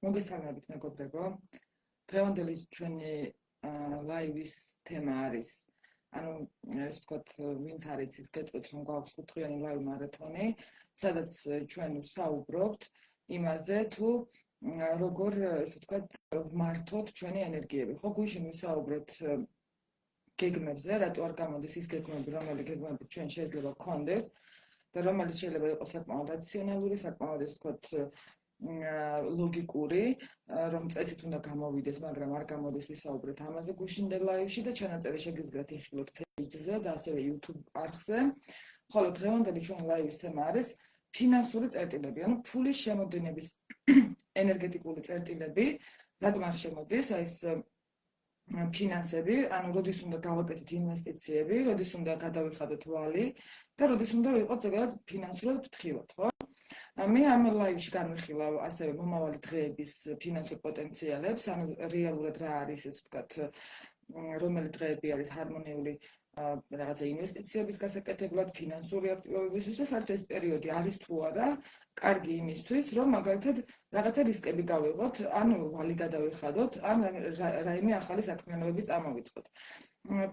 მოგესალმებით მეგობრებო. დღევანდელი ჩვენი ლაივის თემა არის, ანუ ეს ვთქვათ, ვინც არ იცის, გეტყვით, რომ გვაქვს 5-დღიანი ლაივ მარათონი, სადაც ჩვენ ვსაუბრობთ იმაზე, თუ როგორ, ესე ვთქვათ, ვმართოთ ჩვენი ენერგიები. ხო, გუშინ ვისაუბრეთ გეგმებზე, რატო არ გამოდის ის გეგმები, რომელი გეგმები ჩვენ შეიძლება გქონდეს და რომელიც შეიძლება იყოს საკმაოდ რაციონალური, საკმაოდ, ესე ვთქვათ, ლოგიკური, რომ წესით უნდა გამოვიდეს, მაგრამ არ გამოდის, ვისაუბრეთ ამაზე გუშინდელ ლაივში და ჩანაწერი შეგიძლიათ იხილოთ page-ზე და ასევე YouTube არხზე. ხოლო დღევანდელი ჩვენი ლაივის თემა არის ფინანსური წერტილები, ანუ ფულის შემოდინების ენერგეტიკული წერტილები, რატომ არ შემოდის ეს ფინანსები, ანუ როდის უნდა გავაკეთოთ ინვესტიციები, როდის უნდა გადავიხადოთ ვალი და როდის უნდა ვიყოთ ზოგადად ფინანსურად ფრთხილად, ხო? მე ამ ლაივში განვიხილავ ასევე მომავალი დღეების ფინანსურ პოტენციალებს, ანუ რეალურად რა არის, ეს ვთქვათ, რომელი დღეები არის ჰარმონიული რაღაცა ინვესტიციების გასაკეთებლად, ფინანსური აქტივობებისთვის და საერთოდ ეს პერიოდი არის თუ არა კარგი იმისთვის, რომ მაგალითად რაღაცა რისკები გავიღოთ, ან ვალი გადავიხადოთ, ან რაიმე ახალი საქმიანობები წამოვიწყოთ.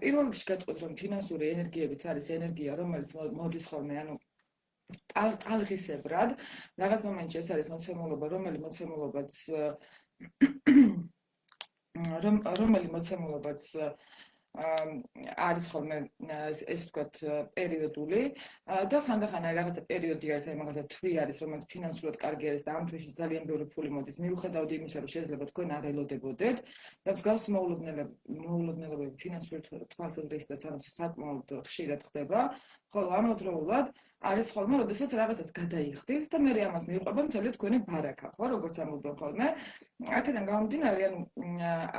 პირველ რიგში გეტყვით, რომ ფინანსური ენერგიებიც არის ენერგია, რომელიც მოდის ხოლმე, ანუ ტალღისებრად, რაღაც მომენტში ეს არის მოცემულობა, რომელი მოცემულობაც არის ხოლმე ეს ვთქვათ პერიოდული და ხანდახან რაღაცა პერიოდი არის, აი მაგალითად თვი არის, რომელიც ფინანსურად კარგი არის და ამ თვეში ძალიან ბევრი ფული მოდის, მიუხედავად იმისა, რომ შეიძლება თქვენ არ ელოდებოდეთ და მსგავსი მოულოდნელობები ფინანსური თვალსაზრისითაც ანუ საკმაოდ ხშირად ხდება, ხოლო ამავდროულად არის ხოლმე, როდესაც რაღაცას გადაიხდით და მე ამას მივყვება მთელი თქვენი ბარაკა, ხო, როგორც ამბობენ ხოლმე. აქედან გამომდინარე, ანუ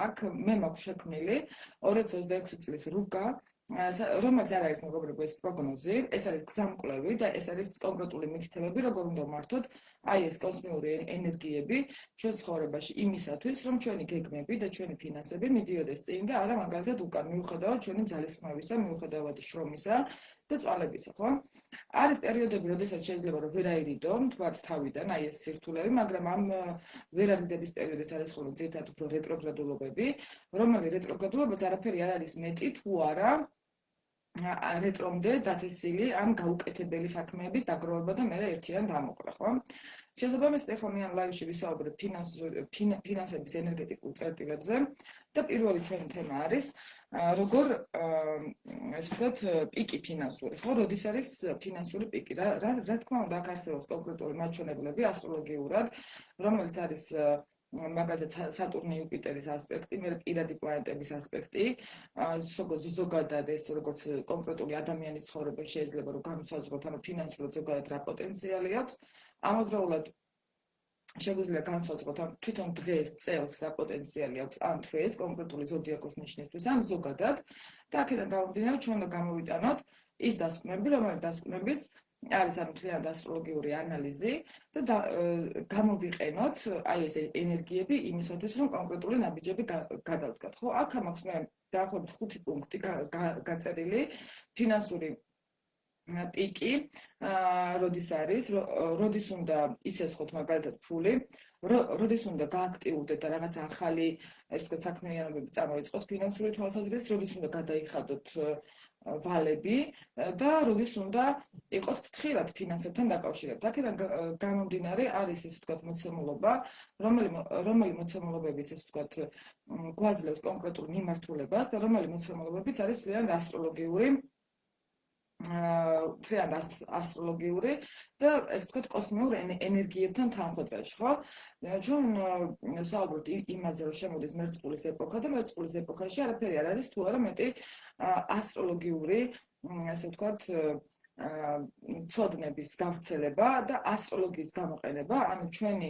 აქ მე მაქვს შექმნილი 2026 წლის რუკა, რომელიც არ არის მეგობრებო ეს პროგნოზი, ეს არის გზამკვლევი და ეს არის კონკრეტული მითითებები, როგორ უნდა ვმართოთ აი ეს კოსმიური ენერგიები ჩვენს ცხოვრებაში იმისათვის, რომ ჩვენი გეგმები და ჩვენი ფინანსები მიდიოდეს წინ და არა მაგალითად უკან, მიუხედავად ჩვენი ძალისხმევისა, მიუხედავად შრომისა და წვალებისა, ხო? არის პერიოდები, როდესაც შეიძლება რომ ვერ აირიდო, თქვათ თავიდან, აი ეს სირთულეები, მაგრამ ამ ვერარიდების პერიოდიც არის ხოლმე ძირითადად უფრო რეტროგრადულობები, რომელი რეტროგრადულობაც არაფერი არ არის მეტი თუ არა რეტრომდე დათესილი ან გაუკეთებელი საქმეების დაგროვება და მერე ერთიან დამოყრა, ხო? შესაბამისად, ახლა მე ამ ლაივში ვისაუბრებ ფინანსების ენერგეტიკულ წერტილებზე და პირველი ჩვენი თემა არის როგორ ესე ვთქვათ პიკი ფინანსური, ხო? როდის არის ფინანსური პიკი? რა თქმა უნდა, აქ არსებობს კონკრეტული მაჩვენებლები ასტროლოგიურად, რომელიც არის მაგალითად სატურნი იუპიტერის ასპექტი, მე პირადი პლანეტების ასპექტი, ზოგადად ეს როგორც კონკრეტული ადამიანის ცხოვრება შეიძლება რომ განსაზღვროთ, ანუ ფინანსურად ზოგადად რა პოტენციალი აქვს, ამავდროულად შეგვიძლია განსაზღვროთ ამ თვითონ დღეს წელს რა პოტენციალი აქვს ამ თვეს კონკრეტული ზოდიაქოს ნიშნისთვის, ან ზოგადად და აქედან გამომდინარე ჩვენ უნდა გამოვიტანოთ ის დასკვნები, რომელიც დასკვნებიც არის ამ მთლიანი ასტროლოგიური ანალიზი და გამოვიყენოთ აი ეს ენერგიები იმისათვის, რომ კონკრეტული ნაბიჯები გადავდგათ. ხო, აქ მაქვს მე დაახლოებით 5 პუნქტი გაწერილი ფინანსური პიკი, როდის არის, როდის უნდა იცეცხოთ მაგალითად ფული, როდის უნდა გააქტიურდეთ და რაღაც ახალი ეს ვთქვათ საქმიანობები წამოიწყოთ ფინანსური თვალსაზრისით, როდის უნდა გადაიხადოთ ვალები და როდის უნდა იყოთ ფრთხილად ფინანსებთან დაკავშირებით. აქედან გამომდინარე არის ეს ვთქვათ მოცემულობა, რომელი მოცემულობებიც ეს ვთქვათ გვაძლევს კონკრეტულ მიმართულებას და რომელი მოცემულობებიც არის ძალიან ასტროლოგიური და ეს ვთქვათ კოსმიურ ენერგიებთან თანხმდროში, ხო? ჩვენ ვსაუბრობთ იმაზე, რომ შემოდის მერწყულის ეპოქა და მერწყულის ეპოქაში არაფერი არ არის თუ არა მეტი ასტროლოგიური, ასე ვთქვათ, ცოდნების გავრცელება და ასტროლოგიის გამოყენება, ანუ ჩვენი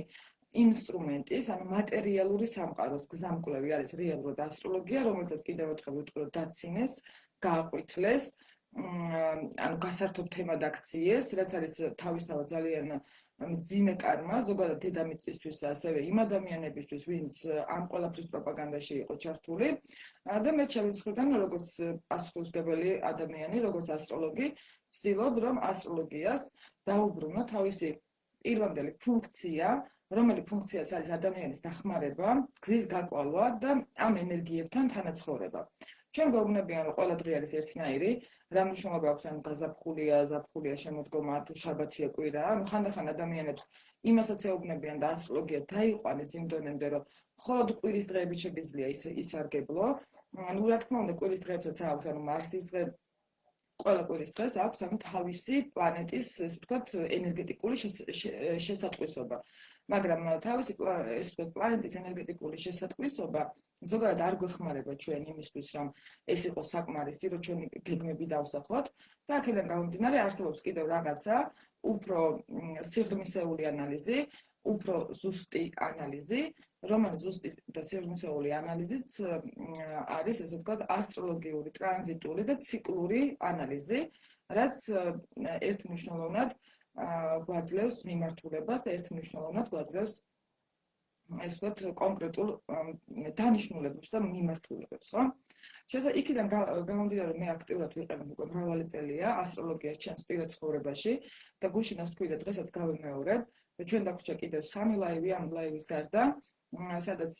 ინსტრუმენტის, ანუ მატერიალური სამყაროს გზამკვლევი არის რეალურად ასტროლოგია, რომელსაც კიდევ ერთხელ ვიტყვი, დაცინეს, გააყვითლეს, ანუ გასართობ თემად აქციეს, რაც არის თავისთავად ძალიან მძიმე კარმა, ზოგადად დედამიწისთვის და ასევე იმ ადამიანებისთვის, ვინც ამ ყველაფრის პროპაგანდაში იყო ჩართული და მე ჩემი მხრიდან, როგორც პასუხისმგებელი ადამიანი, როგორც ასტროლოგი, ვცდილობ, რომ ასტროლოგიას დაუბრუნო თავისი პირვანდელი ფუნქცია, რომელი ფუნქციაც არის ადამიანის დახმარება, გზის გაკვალვა და ამ ენერგიებთან თანაცხოვრება. ჩვენ გვეუბნებიან, რომ ყველა დღე არის ერთნაირი, რა მნიშვნელობა აქვს ან ზაფხულია შემოდგომა თუ შაბათია კვირა, ანუ ხანდახან ადამიანებს იმასაც ეუბნებიან და ასტროლოგია დაიყვანეს იმ დონემდე, რომ მხოლოდ კვირის დღეები შეგიძლია ისარგებლო. ანუ რა თქმა უნდა, კვირის დღეებსაც აქვს, ანუ მარსის დღე ყველა კვირის დღეს აქვს ანუ თავისი პლანეტის, ესე ვთქვათ, ენერგეტიკული შესატყვისობა. მაგრამ თავისი ესე ვთქვათ, პლანეტის ენერგეტიკული შესატყვისობა ზოგადად არ გვეხმარება ჩვენ იმისთვის, რომ ეს იყოს საკმარისი, რომ ჩვენი გეგმები დავსახოთ და აქედან გამომდინარე არსებობს კიდევ რაღაცა უფრო სიღრმისეული ანალიზი, უფრო ზუსტი ანალიზი, რომელიც ზუსტი და სიღრმისეული ანალიზიც არის, ესე ვთქვათ, ასტროლოგიური, ტრანზიტული და ციკლური ანალიზი, რაც ერთმნიშვნელოვნად გვაძლევს მიმართულებას და ერთმნიშვნელოვნად გვაძლევს ეს ვთქვათ, კონკრეტულ დანიშნულებებს და მიმართულებებს, ხო? შესაძლოა იქიდან გამომდინარე, რომ მე აქტიურად ვიყენებ უკვე მრავალი წელია ასტროლოგიას ჩემს პირად ცხოვრებაში და გუშინას თქვი და დღესაც გავიმეორებ და ჩვენ დაგვრჩა კიდევ 3 ლაივი ამ ლაივის გარდა, სადაც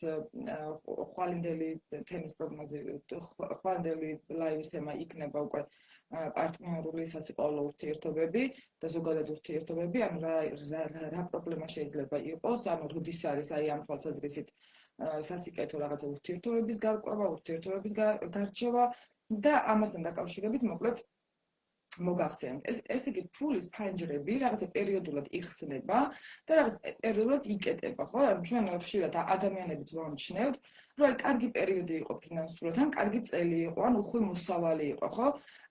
ხვალინდელი თემის პროგნოზი, ხვალინდელი ლაივის თემა იქნება უკვე პარტნიორული სასიყვარულო ურთიერთობები და ზოგადად ურთიერთობები, ანუ რა პრობლემა შეიძლება იყოს, ანუ როდის არის აი ამ თვალსაზრისით სასიკეთო რაღაცა ურთიერთობების გარკვევა, ურთიერთობების გარჩევა და ამასთან დაკავშირებით მოკლედ მოგახსენებთ. ეს იგი ფულის ფანჯრები რაღაცა პერიოდულად იხსნება და რაღაცა პერიოდულად იკეტება, ხო? ანუ ჩვენ ხშირად ადამიანებიც ვამჩნევთ, რომ აი კარგი პერიოდი იყო ფინანსურად, ან კარგი წელი იყო, ან უხვი მოსავალი იყო, ხო?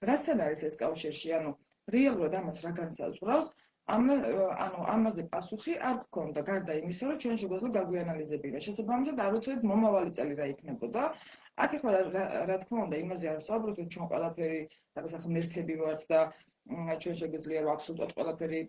რასთან არის ეს კავშირში? ანუ რეალურად ამას რა განსაზღვრავს? ანუ ამაზე პასუხი არ გქონდა, გარდა იმისა, რომ ჩვენ შეგვიძლია გაგვიანალიზებინა. შესაბამისად, არ ვიცით მომავალი წელი რა იქნებოდა. აქ ახლა რა თქმა უნდა, იმაზე არ ვსაუბრობთ, რომ ჩვენ ყველაფერი რაღაც ღმერთები ვართ და ჩვენ შეგვიძლია რომ აბსოლუტურად ყველაფერი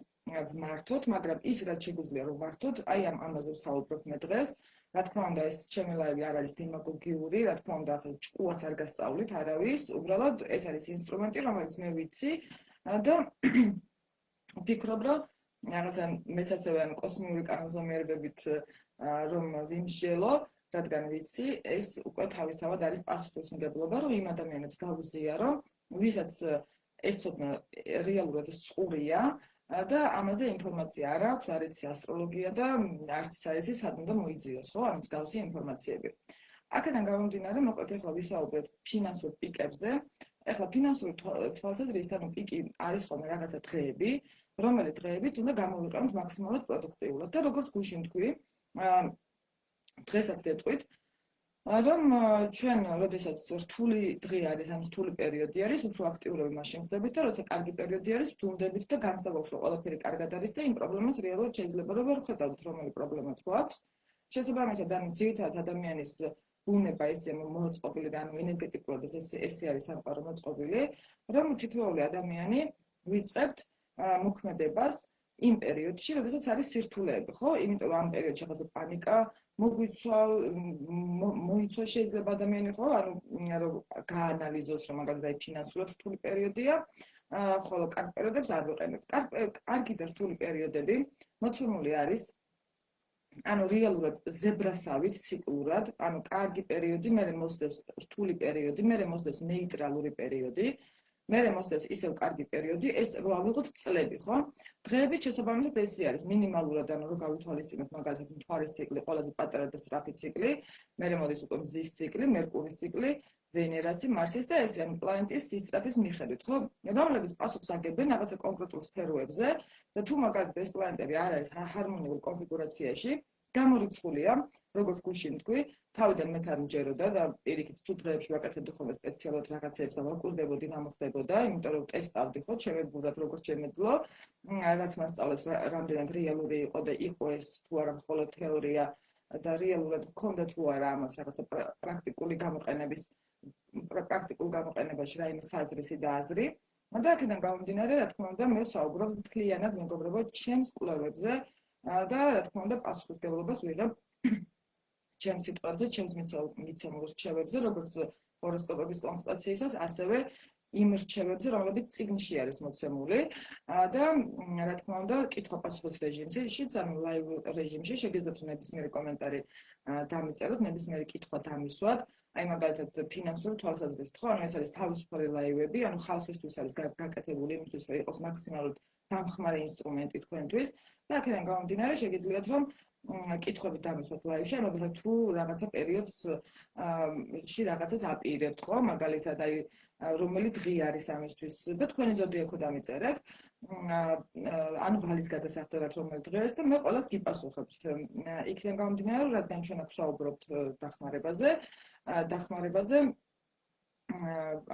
ვმართოთ, მაგრამ ის რაც შეგვიძლია რომ ვმართოთ, აი ამაზე ვსაუბრობ მე დღეს. რა თქმა უნდა, ეს ჩემი ლაივი არ არის დემაგოგიური, რა თქმა უნდა, ჭკუას არ გასწავლით არავის, უბრალოდ ეს არის ინსტრუმენტი, რომელიც მე ვიცი და ვფიქრობ, რომ რაღაცა მეცაცევე ანუ კოსმიური კანონზომიერებებით რომ ვიმსჯელო, რადგან ვიცი, ეს უკვე თავისთავად არის პასუხისმგებლობა, რომ იმ ადამიანებს გავუზიარო, ვისაც ეს ცოდნა რეალურად წყურია და ამაზე ინფორმაცია არ აქვს, არ იცი ასტროლოგია და არც არ იცი სად უნდა მოიძიოს, ხო, ამ მსგავსი ინფორმაციები. აქედან გამომდინარე, მოკლედ ახლა ვისაუბრეთ ფინანსურ პიკებზე. ახლა ფინანსური თვალსაზრისით, ანუ პიკი არის ხოლმე რაღაცა დღეები, რომელი დღეებიც უნდა გამოვიყენოთ მაქსიმალურად პროდუქტიულად და როგორც გუშინ თქვი, დღესაც გეტყვით, რომ ჩვენ როდესაც რთული დღე არის, ან რთული პერიოდი არის, უფრო აქტიურები მაშინ ხდებით და როცა კარგი პერიოდი არის, ვდუმდებით და განსხვავებს, რომ ყველაფერი კარგად არის და იმ პრობლემას რეალურად შეიძლება რომ ვერ ხედავთ, რომელი პრობლემაც გვაქვს. შესაბამისად, ანუ ძირითადად ადამიანის ბუნება ესე მოწყობილი და ანუ ენერგეტიკულად ესე არის სამყარო მოწყობილი, რომ თითოეული ადამიანი ვიწყებთ მოქმედებას იმ პერიოდში, როდესაც არის სირთულეები, ხო? იმიტომ ამ პერიოდში რაღაცა პანიკა მოიცვა შეიძლება ადამიანი, ხო? ანუ რომ გაანალიზოს, რომ მაგალითად ფინანსურად რთული პერიოდია, ხოლო კარგ პერიოდებს არ ვიყენებთ. კარგი და რთული პერიოდები მოცემული არის ანუ რეალურად ზებრასავით ციკლურად, ანუ კარგი პერიოდი, მერე მოსდევს რთული პერიოდი, მერე მოსდევს ნეიტრალური პერიოდი, მერე მოსდევს ისევ კარგი პერიოდი, ეს რო ავიღოთ წლები, ხო? დღეებით შესაბამისად ესე არის მინიმალურად, ანუ რო გავითვალისწინოთ მაგალითად მთვარის ციკლი, ყველაზე პატარა და სწრაფი ციკლი, მერე მოდის უკვე მზის ციკლი, მერკურის ციკლი, ვენერასი, მარსის და ეს ანუ პლანეტის სისწრაფის მიხედვით, ხო? რომლებიც პასუხს აგებენ რაღაცა კონკრეტულ სფეროებზე და თუ მაგალითად ეს პლანეტები არ არის ჰარმონიულ კონფიგურაციაში, გამორიცხულია, როგორც გუშინ თქვი, თავიდან მეც არ მჯეროდა და პირიქით თუ დღეებში ვაკეთებდი ხოლმე სპეციალურად რაღაცებს და ვაკურდებოდი რა მოხდებოდა, იმიტომ რომ ტესტავდი ხო, შემებუდად როგორც შემეძლო, რაც მასწავლებს რამდენად რეალური იყო და იყო ეს თუ არა მხოლოდ თეორია და რეალურად ჰქონდა თუ არა ამას რაღაცა პრაქტიკულ გამოყენებაში რაიმე საზრისი და აზრი. და აქედან გამომდინარე, რა თქმა უნდა, მე ვსაუბრობ მთლიანად მეგობრებო ჩემს კვლევებზე და რა თქმა უნდა პასუხისმგებლობას ვიღებ ჩემს სიტყვებზე, ჩემს მიცემულ რჩევებზე, როგორც ჰოროსკოპების კონსტიტუციისას, ასევე იმ რჩევებზე, რომლებიც წიგნში არის მოცემული და რა თქმა უნდა, კითხვა-პასუხის რეჟიმშიც, ანუ ლაივ რეჟიმში შეგიძლიათ ნებისმიერი კომენტარი დამიწეროთ, ნებისმიერი კითხვა დამისვათ. აი მაგალითად ფინანსური თვალსაზრისით, ხო, ანუ ეს არის თავისუფალი ლაივები, ანუ ხალხისთვის არის გაკეთებული იმისთვის, რომ იყოს მაქსიმალურად დამხმარე ინსტრუმენტი თქვენთვის და აქედან გამომდინარე შეგიძლიათ რომ კითხვები დამისვათ ლაივში, მაგალითად თუ რაღაცა პერიოდში რაღაცას აპირებთ, ხო, მაგალითად აი რომელი დღე არის ამისთვის და თქვენი ზოდიაქო დამიწერეთ. ანუ ვალის გადასახდელად რომელი დღე არის და მე ყველას გიპასუხებთ. იქიდან გამომდინარე, რადგან ჩვენ აქ ვსაუბრობთ დახმარებაზე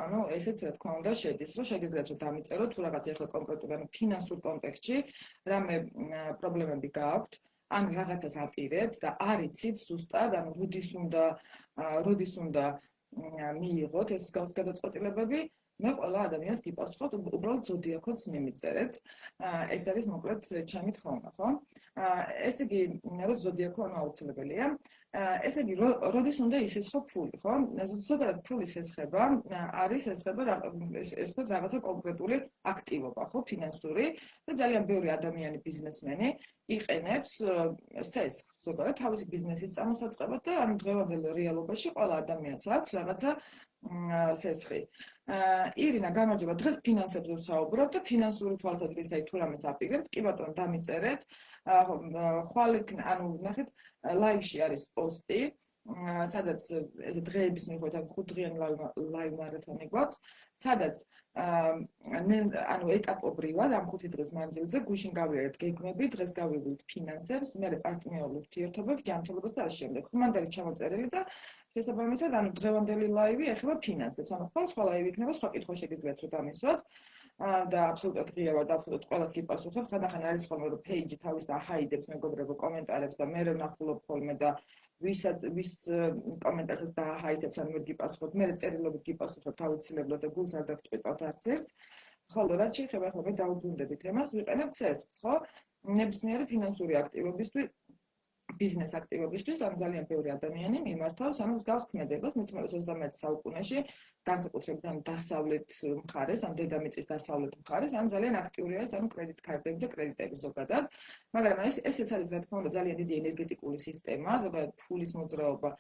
ანუ ესეც რა თქმა უნდა შედის, რომ შეგიძლიათ რომ დამიწეროთ თუ რაღაც ახლა კონკრეტულად ანუ ფინანსურ კონტექსტში რამე პრობლემები გააქვთ, ან რაღაცას აპირებთ და არ იცით ზუსტად, ანუ როდის უნდა მიიღოთ ეს გადაწყვეტილებები, მე ყველა ადამიანს გიპასუხოთ, უბრალოდ ზოდიაქოც მიმიწერეთ. ეს არის მოკლედ ჩემი თხოვნა, ხო? ესე იგი, რომ ზოდიაქო აუცილებელია. ესე იგი, როდის უნდა ისესხო ფული, ხო? ზოგადად ფულის ესხება არის ესხება რაღაცა კონკრეტული აქტივობა, ხო, ფინანსური და ძალიან ბევრი ადამიანი ბიზნესმენი იყენებს სესხს, ზოგადად თავისი ბიზნესის წარმოსაწყობად და ანუ დღევანდელ რეალობაში ყველა ადამიანს აქვს რაღაცა სესხი. ირინა, გამარჯობა, დღეს ფინანსებზე ვსაუბრობ და ფინანსური თვალსაზრისით აი თუ რამეს აპირებთ, კი ბატონო, დამიწერეთ. ხვალ ანუ ნახეთ, ლაივში არის პოსტი, სადაც ეს დღეების მიხედვით 5 დღიანი ლაივ მარათონი გვაქვს, სადაც ანუ ეტაპობრივად ამ 5 დღის მანძილზე გუშინ გავიარეთ გეგმები, დღეს გავივლით ფინანსებს, მერე პარტნიორულ ურთიერთობებს, ჯანმრთელობას და ამ შემდეგ. ხმანდ არის ჩამოწერილი და შესაბამისად, ანუ დღევანდელი ლაივი ეხება ფინანსებს. ანუ სხვა ლაივი იქნება, სხვა კითხვა შეგიძლიათ რომ დამისვათ. და აბსოლუტურად ღია ვარ და აბსოლუტურად ყველას გიპასუხებ. ხანდახან არის ხოლმე რომ პეიჯი თავის აჰაიდებს მეგობრებო კომენტარებს და მე ვნახულობ ხოლმე და ვის კომენტარსაც დააჰაიდებს ან მე გიპასუხებ. მე წერილობით გიპასუხებ თავისუფლებლად და გულს არ დაგწყვეტავთ არც ერთს. ხოლო რაც შეეხება ახლა მე დაუბრუნდებით ემას, ვიყენებ CESC-ს, ხო? ნებისმიერი ფინანსური აქტივობისთვის ბიზნეს აქტივობისთვის ამ ძალიან ბევრი ადამიანი მიმართავს, ანუ გავს ქმედებას, მე-21 საუკუნეში განსაკუთრებით ამ დასავლეთ მხარეს, ამ დედამიწის დასავლეთ მხარეს, ანუ ძალიან აქტიური არის, ანუ კრედიტ კარტები და კრედიტები ზოგადად. მაგრამ ესეც არის რა თქმა უნდა ძალიან დიდი ენერგეტიკული სისტემა, ზოგადად ფულის მოძრაობა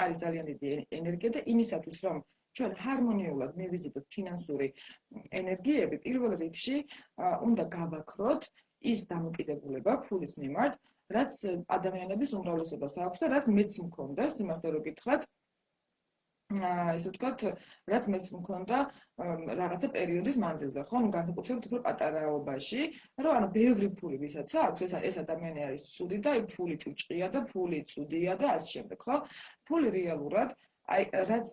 არის ძალიან დიდი ენერგია და იმისათვის რომ ჩვენ ჰარმონიულად მივიზიდოთ ფინანსური ენერგიები, პირველ რიგში უნდა გავაქროთ ის დამოკიდებულება ფულის მიმართ, რაც ადამიანების უმრავლესობას აქვს და რაც მეც მქონდა, სიმართლე რომ გითხრათ, ესე ვთქვათ, რაც მეც მქონდა რაღაცა პერიოდის მანძილზე, ხო, ну განსაკუთრებით უფრო პატარაობაში, რომ ანუ ბევრი ფული ვისაც აქვს, ეს ადამიანი არის ცუდი და ფული ჭუჭყია და ფული ცუდია და ასე შემდეგ, ხო? ფული რეალურად აი რაც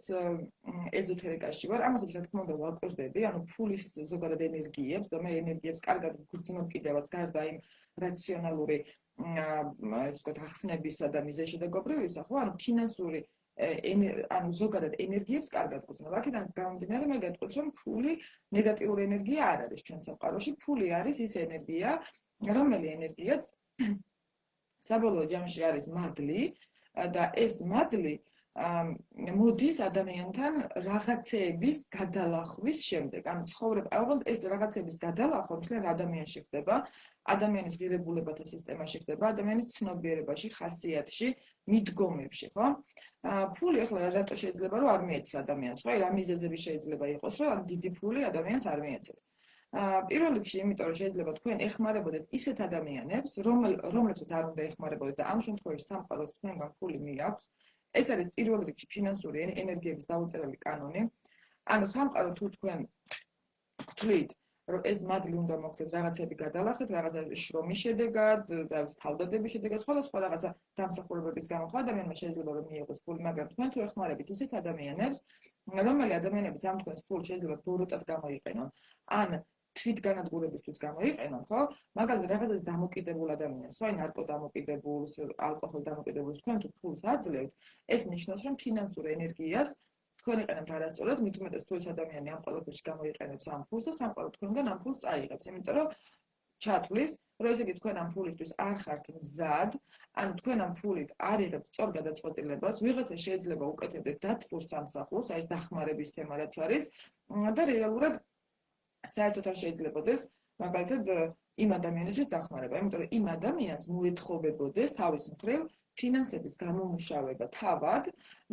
ეზოთერიკაში ვარ, ამასაც რა თქმა უნდა ვაკვირდები, ანუ ფულის ზოგადად ენერგიებს და მე ენერგიებს კარგად ვგრძნობ კიდევაც გარდა იმ რაციონალური ეს ვთქვათ ახსნებისა და მიზეშედეგობრივისა, ხო, ანუ ფინანსური ანუ ზოგადად ენერგიებს კარგად ვგრძნობ. აქედან გამომდინარე მე გეტყვით, რომ ფული ნეგატიური ენერგია არ არის ჩვენ სამყაროში, ფული არის ის ენერგია, რომელი ენერგიაც საბოლოო ჯამში არის მადლი და ეს მადლი მოდის ადამიანთან რაღაცეების გადალახვის შემდეგ. ანუ ცხოვრება, ალბათ ეს რაღაცეების გადალახვა მთლიან ადამიანში ხდება, ადამიანის ღირებულებათა სისტემაში ხდება, ადამიანის ცნობიერებაში, ხასიათში, მიდგომებში, ხო? ფული ახლა რატო შეიძლება რომ არ მიეცეს ადამიანს, ხო? რა მიზეზები შეიძლება იყოს, რომ დიდი ფული ადამიანს არ მიეცეს. პირველ რიგში, იმიტომ რომ შეიძლება თქვენ ეხმარებოდეთ ისეთ ადამიანებს, რომლებსაც არ უნდა ეხმარებოდეთ და ამ შემთხვევაში სამყაროს თქვენგან ფული მიაქვს. ეს არის პირველ რიგში ფინანსური ენერგიების დაუწერელი კანონი. ანუ სამყარო თუ თქვენ გთვლით, რომ ეს მადლი უნდა მოგცეთ რაღაცები გადალახეთ, რაღაცა შრომის შედეგად, რაღაც თავდადების შედეგად, სხვადასხვა რაღაცა დამსახურებების გამო ადამიანმა შეიძლება რომ მიიღოს ფული, მაგრამ თქვენ თუ ეხმარებით ისეთ ადამიანებს, რომელი ადამიანებიც ამ თქვენს ფულს შეიძლება ბოროტად გამოიყენონ, ან თვითგანადგურებისთვის გამოიყენონ, ხო? მაგალითად, რაღაცას დამოკიდებულ ადამიანს, აი ნარკოდამოკიდებულს, ალკოჰოლ დამოკიდებულს, თქვენ თუ ფულს აძლევთ, ეს ნიშნავს, რომ ფინანსურ ენერგიას თქვენ იყენებთ არასწორად, მით უმეტეს თუ ეს ადამიანი ამ ყველაფერში გამოიყენებს ამ ფულს და სამყარო თქვენგან ამ ფულს წაიღებს, იმიტომ რომ ჩათვლის, რომ ესე იგი თქვენ ამ ფულისთვის არ ხართ მზად, ანუ თქვენ ამ ფულით არ იღებთ სწორ გადაწყვეტილებას, ვიღაცა შეიძლება უკეთებდეთ დათვურ სამსახურს, აი ეს დახმარების თემა რაც არის, და რეალურად საერთოდ არ შეიძლებაოდეს მაგალითად იმ ადამიანისთვის დახმარება, იმიტომ რომ იმ ადამიანს მოეთხოვებოდეს თავის მხრივ ფინანსების გამომუშავება თავად,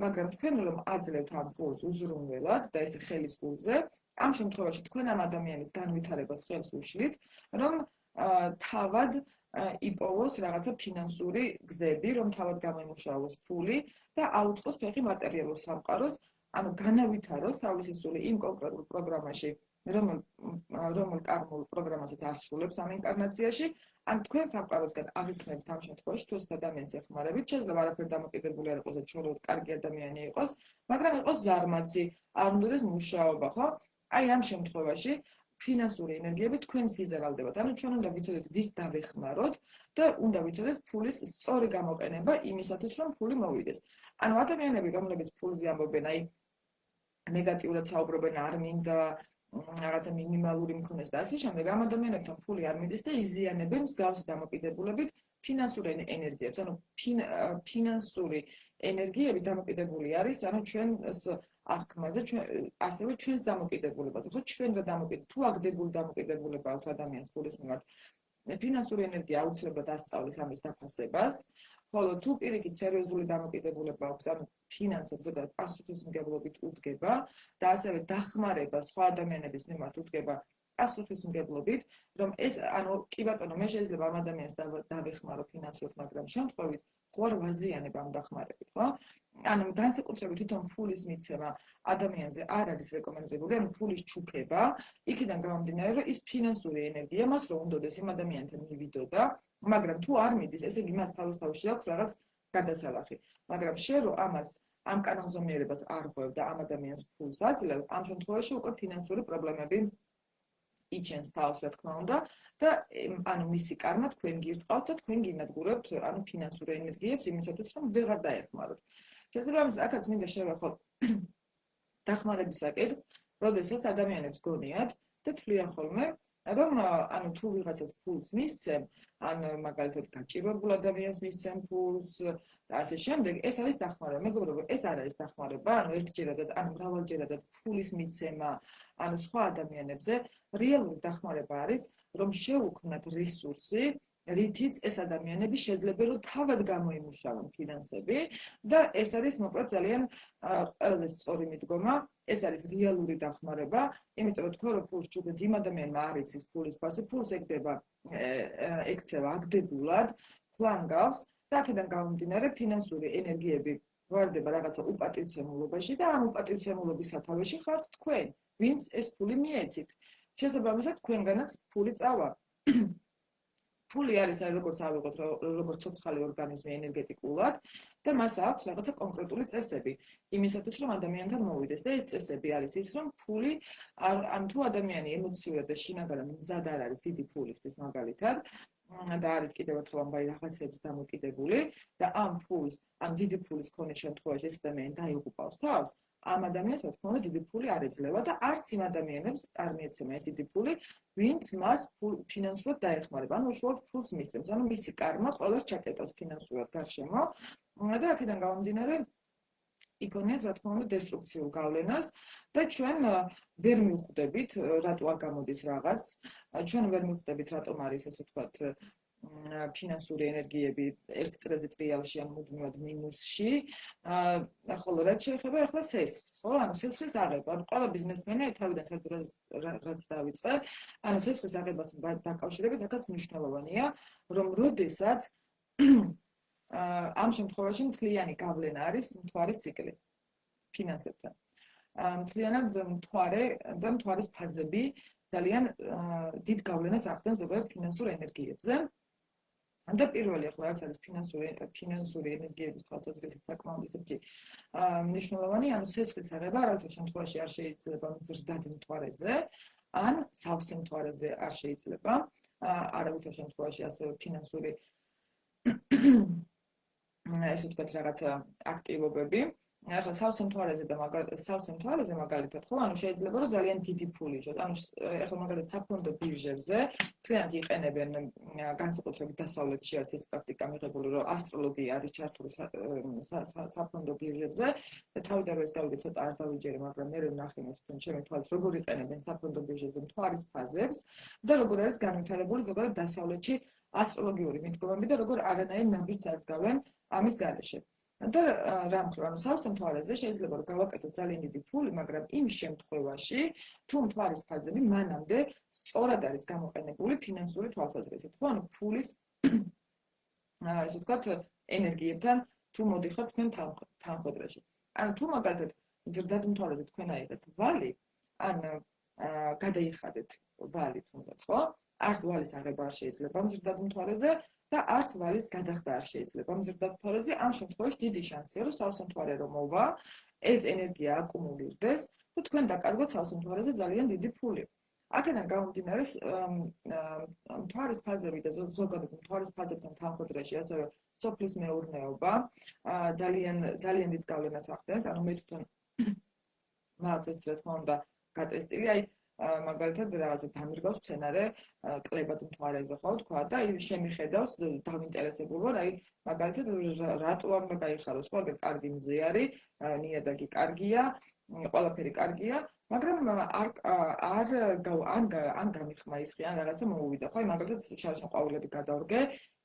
მაგრამ თქვენ რომ აძლევთ ამ ფულს უზრუნველად და ეს ხელის ფულზე, ამ შემთხვევაში თქვენ ამ ადამიანის განვითარებას ხელს უშლით, რომ თავად იპოვოს რაღაცა ფინანსური გზები, რომ თავად გამოიმუშავოს ფული და აუწყოს ფეხი მატერიალურ სამყაროს, ანუ განავითაროს თავისი სული იმ კონკრეტულ პროგრამაში, რომელ კარმულ პროგრამასაც ასრულებს ამ ინკარნაციაში, ან თქვენ სამყაროსგან აღიქმებთ ამ შემთხვევაში თუ ეს ადამიანს ეხმარებით, შეიძლება არაფერ დამოკიდებული არ იყოს და ჩვეულებრივ კარგი ადამიანი იყოს, მაგრამ იყოს ზარმაცი, არ უნდადეს მუშაობა, ხო? აი ამ შემთხვევაში ფინანსური ენერგიები თქვენს გიზარალდებათ. ანუ ჩვენ უნდა ვიცოდეთ ვის დავეხმაროთ და უნდა ვიცოდეთ ფულის სწორი გამოყენება იმისათვის, რომ ფული მოვიდეს. ანუ ადამიანები, რომლებიც ფულზე ამბობენ, აი ნეგატიურად საუბრობენ, არ მინდა რაღაცა მინიმალური მქონდეს და ასე შემდეგ, ამ ადამიანებთან ფული არ მიდის და იზიანებენ მსგავსი დამოკიდებულებით ფინანსური ენერგიებს. ანუ ფინანსური ენერგიები დამოკიდებული არის, ანუ ჩვენს აღქმაზე, ასევე ჩვენს დამოკიდებულებაზე. ხო, ჩვენ და თუ აგდებული დამოკიდებულება აქვს ადამიანს ფულის მიმართ, ფინანსური ენერგია აუცილებლად ასწავლის ამის დაფასებას, ხოლო თუ პირიქით სერიოზული დამოკიდებულება აქვს, ანუ ფინანსებს ზოგადად პასუხისმგებლობით უდგება და ასევე დახმარება სხვა ადამიანების მიმართ უდგება პასუხისმგებლობით, რომ ეს, ანუ კი ბატონო, მე შეიძლება ამ ადამიანს დავეხმარო ფინანსურად, მაგრამ შემთხვევით ხო არ ვაზიანებ ამ დახმარებით, ხო? ანუ განსაკუთრებით თვითონ ფულის მიცემა ადამიანზე არ არის რეკომენდებული, ანუ ფულის ჩუქება, იქიდან გამომდინარე, რომ ის ფინანსური ენერგია მას რომ უნდადეს იმ ადამიანთან მივიდოდა, მაგრამ თუ არ მიდის, ესე იგი მას თავისთავად აქვს რაღაც გადასალახი. მაგრამ შენ რომ ამ კანონზომიერებას არ ღვევ და ამ ადამიანს ფულს აძლევ, ამ შემთხვევაში უკვე ფინანსური პრობლემები იჩენს თავს, რა თქმა უნდა, და ანუ მისი კარმა თქვენ გირტყავთ და თქვენ გინადგურებთ ანუ ფინანსურ ენერგიებს იმისათვის, რომ ვეღარ დაეხმაროთ. შესაბამისად, აქაც მინდა შევეხო დახმარების საკითხს, როდესაც ადამიანებს გონიათ და თვლიან ხოლმე, რომ ანუ თუ ვიღაცას ფულს მისცემ, ან მაგალითად გაჭირვებულ ადამიანს მისცემ ფულს და ასე შემდეგ, ეს არის დახმარება. მეგობრებო, ეს არ არის დახმარება, ანუ ერთჯერადად, ანუ მრავალჯერადად ფულის მიცემა, ანუ სხვა ადამიანებზე რეალური დახმარება არის, რომ შეუქმნათ რესურსი, რითიც ეს ადამიანები შეიძლება რომ თავად გამოიმუშავონ ფინანსები და ეს არის მოკლედ ძალიან ყველაზე სწორი მიდგომა, ეს არის რეალური დახმარება, იმიტომ რომ თქვენ რო ფულს ჩუქებთ იმ ადამიანმა არ იცის ფულის ფასი, ფულს ექცევა აგდებულად, ფლანგავს და აქედან გამომდინარე ფინანსური ენერგიები ვარდება რაღაცა უპატივცემულობაში და ამ უპატივცემულობის სათავეში ხართ თქვენ, ვინც ეს ფული მიეცით. შესაბამისად, თქვენგანაც ფული წავა. ფული არის აი როგორც ავიღოთ, როგორც ცოცხალი ორგანიზმი ენერგეტიკულად და მას აქვს რაღაცა კონკრეტული წესები იმისათვის, რომ ადამიანთან მოვიდეს და ეს წესები არის ის, რომ ფული ან თუ ადამიანი ემოციურად და შინაგანად მზად არ არის დიდი ფულისთვის მაგალითად და არის კიდევ ერთხელ ამბავი რაღაცებს დამოკიდებული და ამ ფულს, ამ დიდი ფულის ქონის შემთხვევაში ეს ადამიანი დაიღუპავს თავს, ამ ადამიანს რა თქმა უნდა დიდი ფული არ ეძლევა და არც იმ ადამიანებს არ მიეცემა ეს დიდი ფული, ვინც მას ფინანსურად დაეხმარება. ანუ უშუალოდ ფულს მისცემს, ანუ მისი კარმა ყველას ჩაკეტავს ფინანსურად გარშემო და აქედან გამომდინარე იქონიათ რა თქმა უნდა დესტრუქციულ გავლენას და ჩვენ ვერ მივხვდებით, რატო არ გამოდის რაღაც, ჩვენ ვერ მივხვდებით, რატომ არის ესე ვთქვათ ფინანსური ენერგიები ერთ წრეზე ტრიალში ან მუდმივად მინუსში, ხოლო რაც შეეხება ახლა სესხს, ხო? ანუ სესხის აღება, ანუ ყველა ბიზნესმენი თავიდან საერთოდ რაც დავიწყე, ანუ სესხის აღებასთან დაკავშირებით აქაც მნიშვნელოვანია, რომ როდესაც ამ შემთხვევაში მთლიანი გავლენა არის მთვარის ციკლი ფინანსებთან. მთლიანად მთვარე და მთვარის ფაზები ძალიან დიდ გავლენას ახდენს ზოგადად ფინანსურ ენერგიებზე. და პირველი ახლა რაც არის ფინანსური ენერგიების თვალსაზრისით საკმაოდ ისეთი მნიშვნელოვანი, ანუ სესხის აღება არავითარ შემთხვევაში არ შეიძლება მზრდად მთვარეზე, ან სავსე მთვარეზე არ შეიძლება, არავითარ შემთხვევაში ასევე ფინანსური ესე ვთქვათ რაღაცა აქტივობები ახლა სავსე მთვარეზე და სავსე მთვარეზე მაგალითად ხო, ანუ შეიძლება რომ ძალიან დიდი ფული იყოს. ანუ ახლა მაგალითად საფონდო ბირჟებზე მთლიანად იყენებენ განსაკუთრებით დასავლეთში არის ეს პრაქტიკა მიღებული, რომ ასტროლოგია არის ჩართული საფონდო ბირჟებზე და თავიდან რომ ეს გავიგე ცოტა არ დავიჯერე, მაგრამ მე ვნახინებ თქვენ ჩემი თვალით როგორ იყენებენ საფონდო ბირჟებზე მთვარის ფაზებს და როგორ არის განვითარებული ზოგადად დასავლეთში ასტროლოგიური მიდგომები და როგორ არანაირ ნაბიჯს არ დგავენ ამის გარეშე. და რა მხრივ, ანუ სავსე მთვარეზე შეიძლება რომ გავაკეთოთ ძალიან დიდი ფული, მაგრამ იმ შემთხვევაში, თუ მთვარის ფაზები მანამდე სწორად არის გამოყენებული ფინანსური თვალსაზრისით, ხო, ანუ ფულის ესე ვთქვათ, ენერგიებთან თუ მოდიხართ თქვენ თანხმდროში. ანუ თუ მაგალითად ზრდად მთვარეზე თქვენ აიღეთ ვალი, ან გადაიხადეთ ვალი თუნდაც, ხო? არც ვალის აღება არ შეიძლება ზრდად მთვარეზე და არც ვალის გადახდა არ შეიძლება მზრდად მთვარეზე. ამ შემთხვევაში დიდი შანსია, რომ სავსე მთვარე რომ მოვა, ეს ენერგია აკუმულირდეს და თქვენ დაკარგოთ სავსე მთვარეზე ძალიან დიდი ფული. აქედან გამომდინარე, მთვარის ფაზები და ზოგადად მთვარის ფაზებთან თანხმდროში, ასევე სოფლის მეურნეობა ძალიან დიდ გავლენას ახდენს. ანუ მე თვითონ მათთვის რა თქმა უნდა გატესტილი, აი მაგალითად რაღაცა დამირგავს სცენარე კლებად მთვარეზე ხო თქვა და აი შემიხედავს დავინტერესებული ვარ, აი მაგალითად რატო არ უნდა გაიხაროს, ხო, კარგი მზე არის, ნიადაგი კარგია, ყველაფერი კარგია, მაგრამ არ გამიხმაისხი ან რაღაცა მოუვიდა, ხო, აი მაგალითად შარშან ყვავილები გადავრგე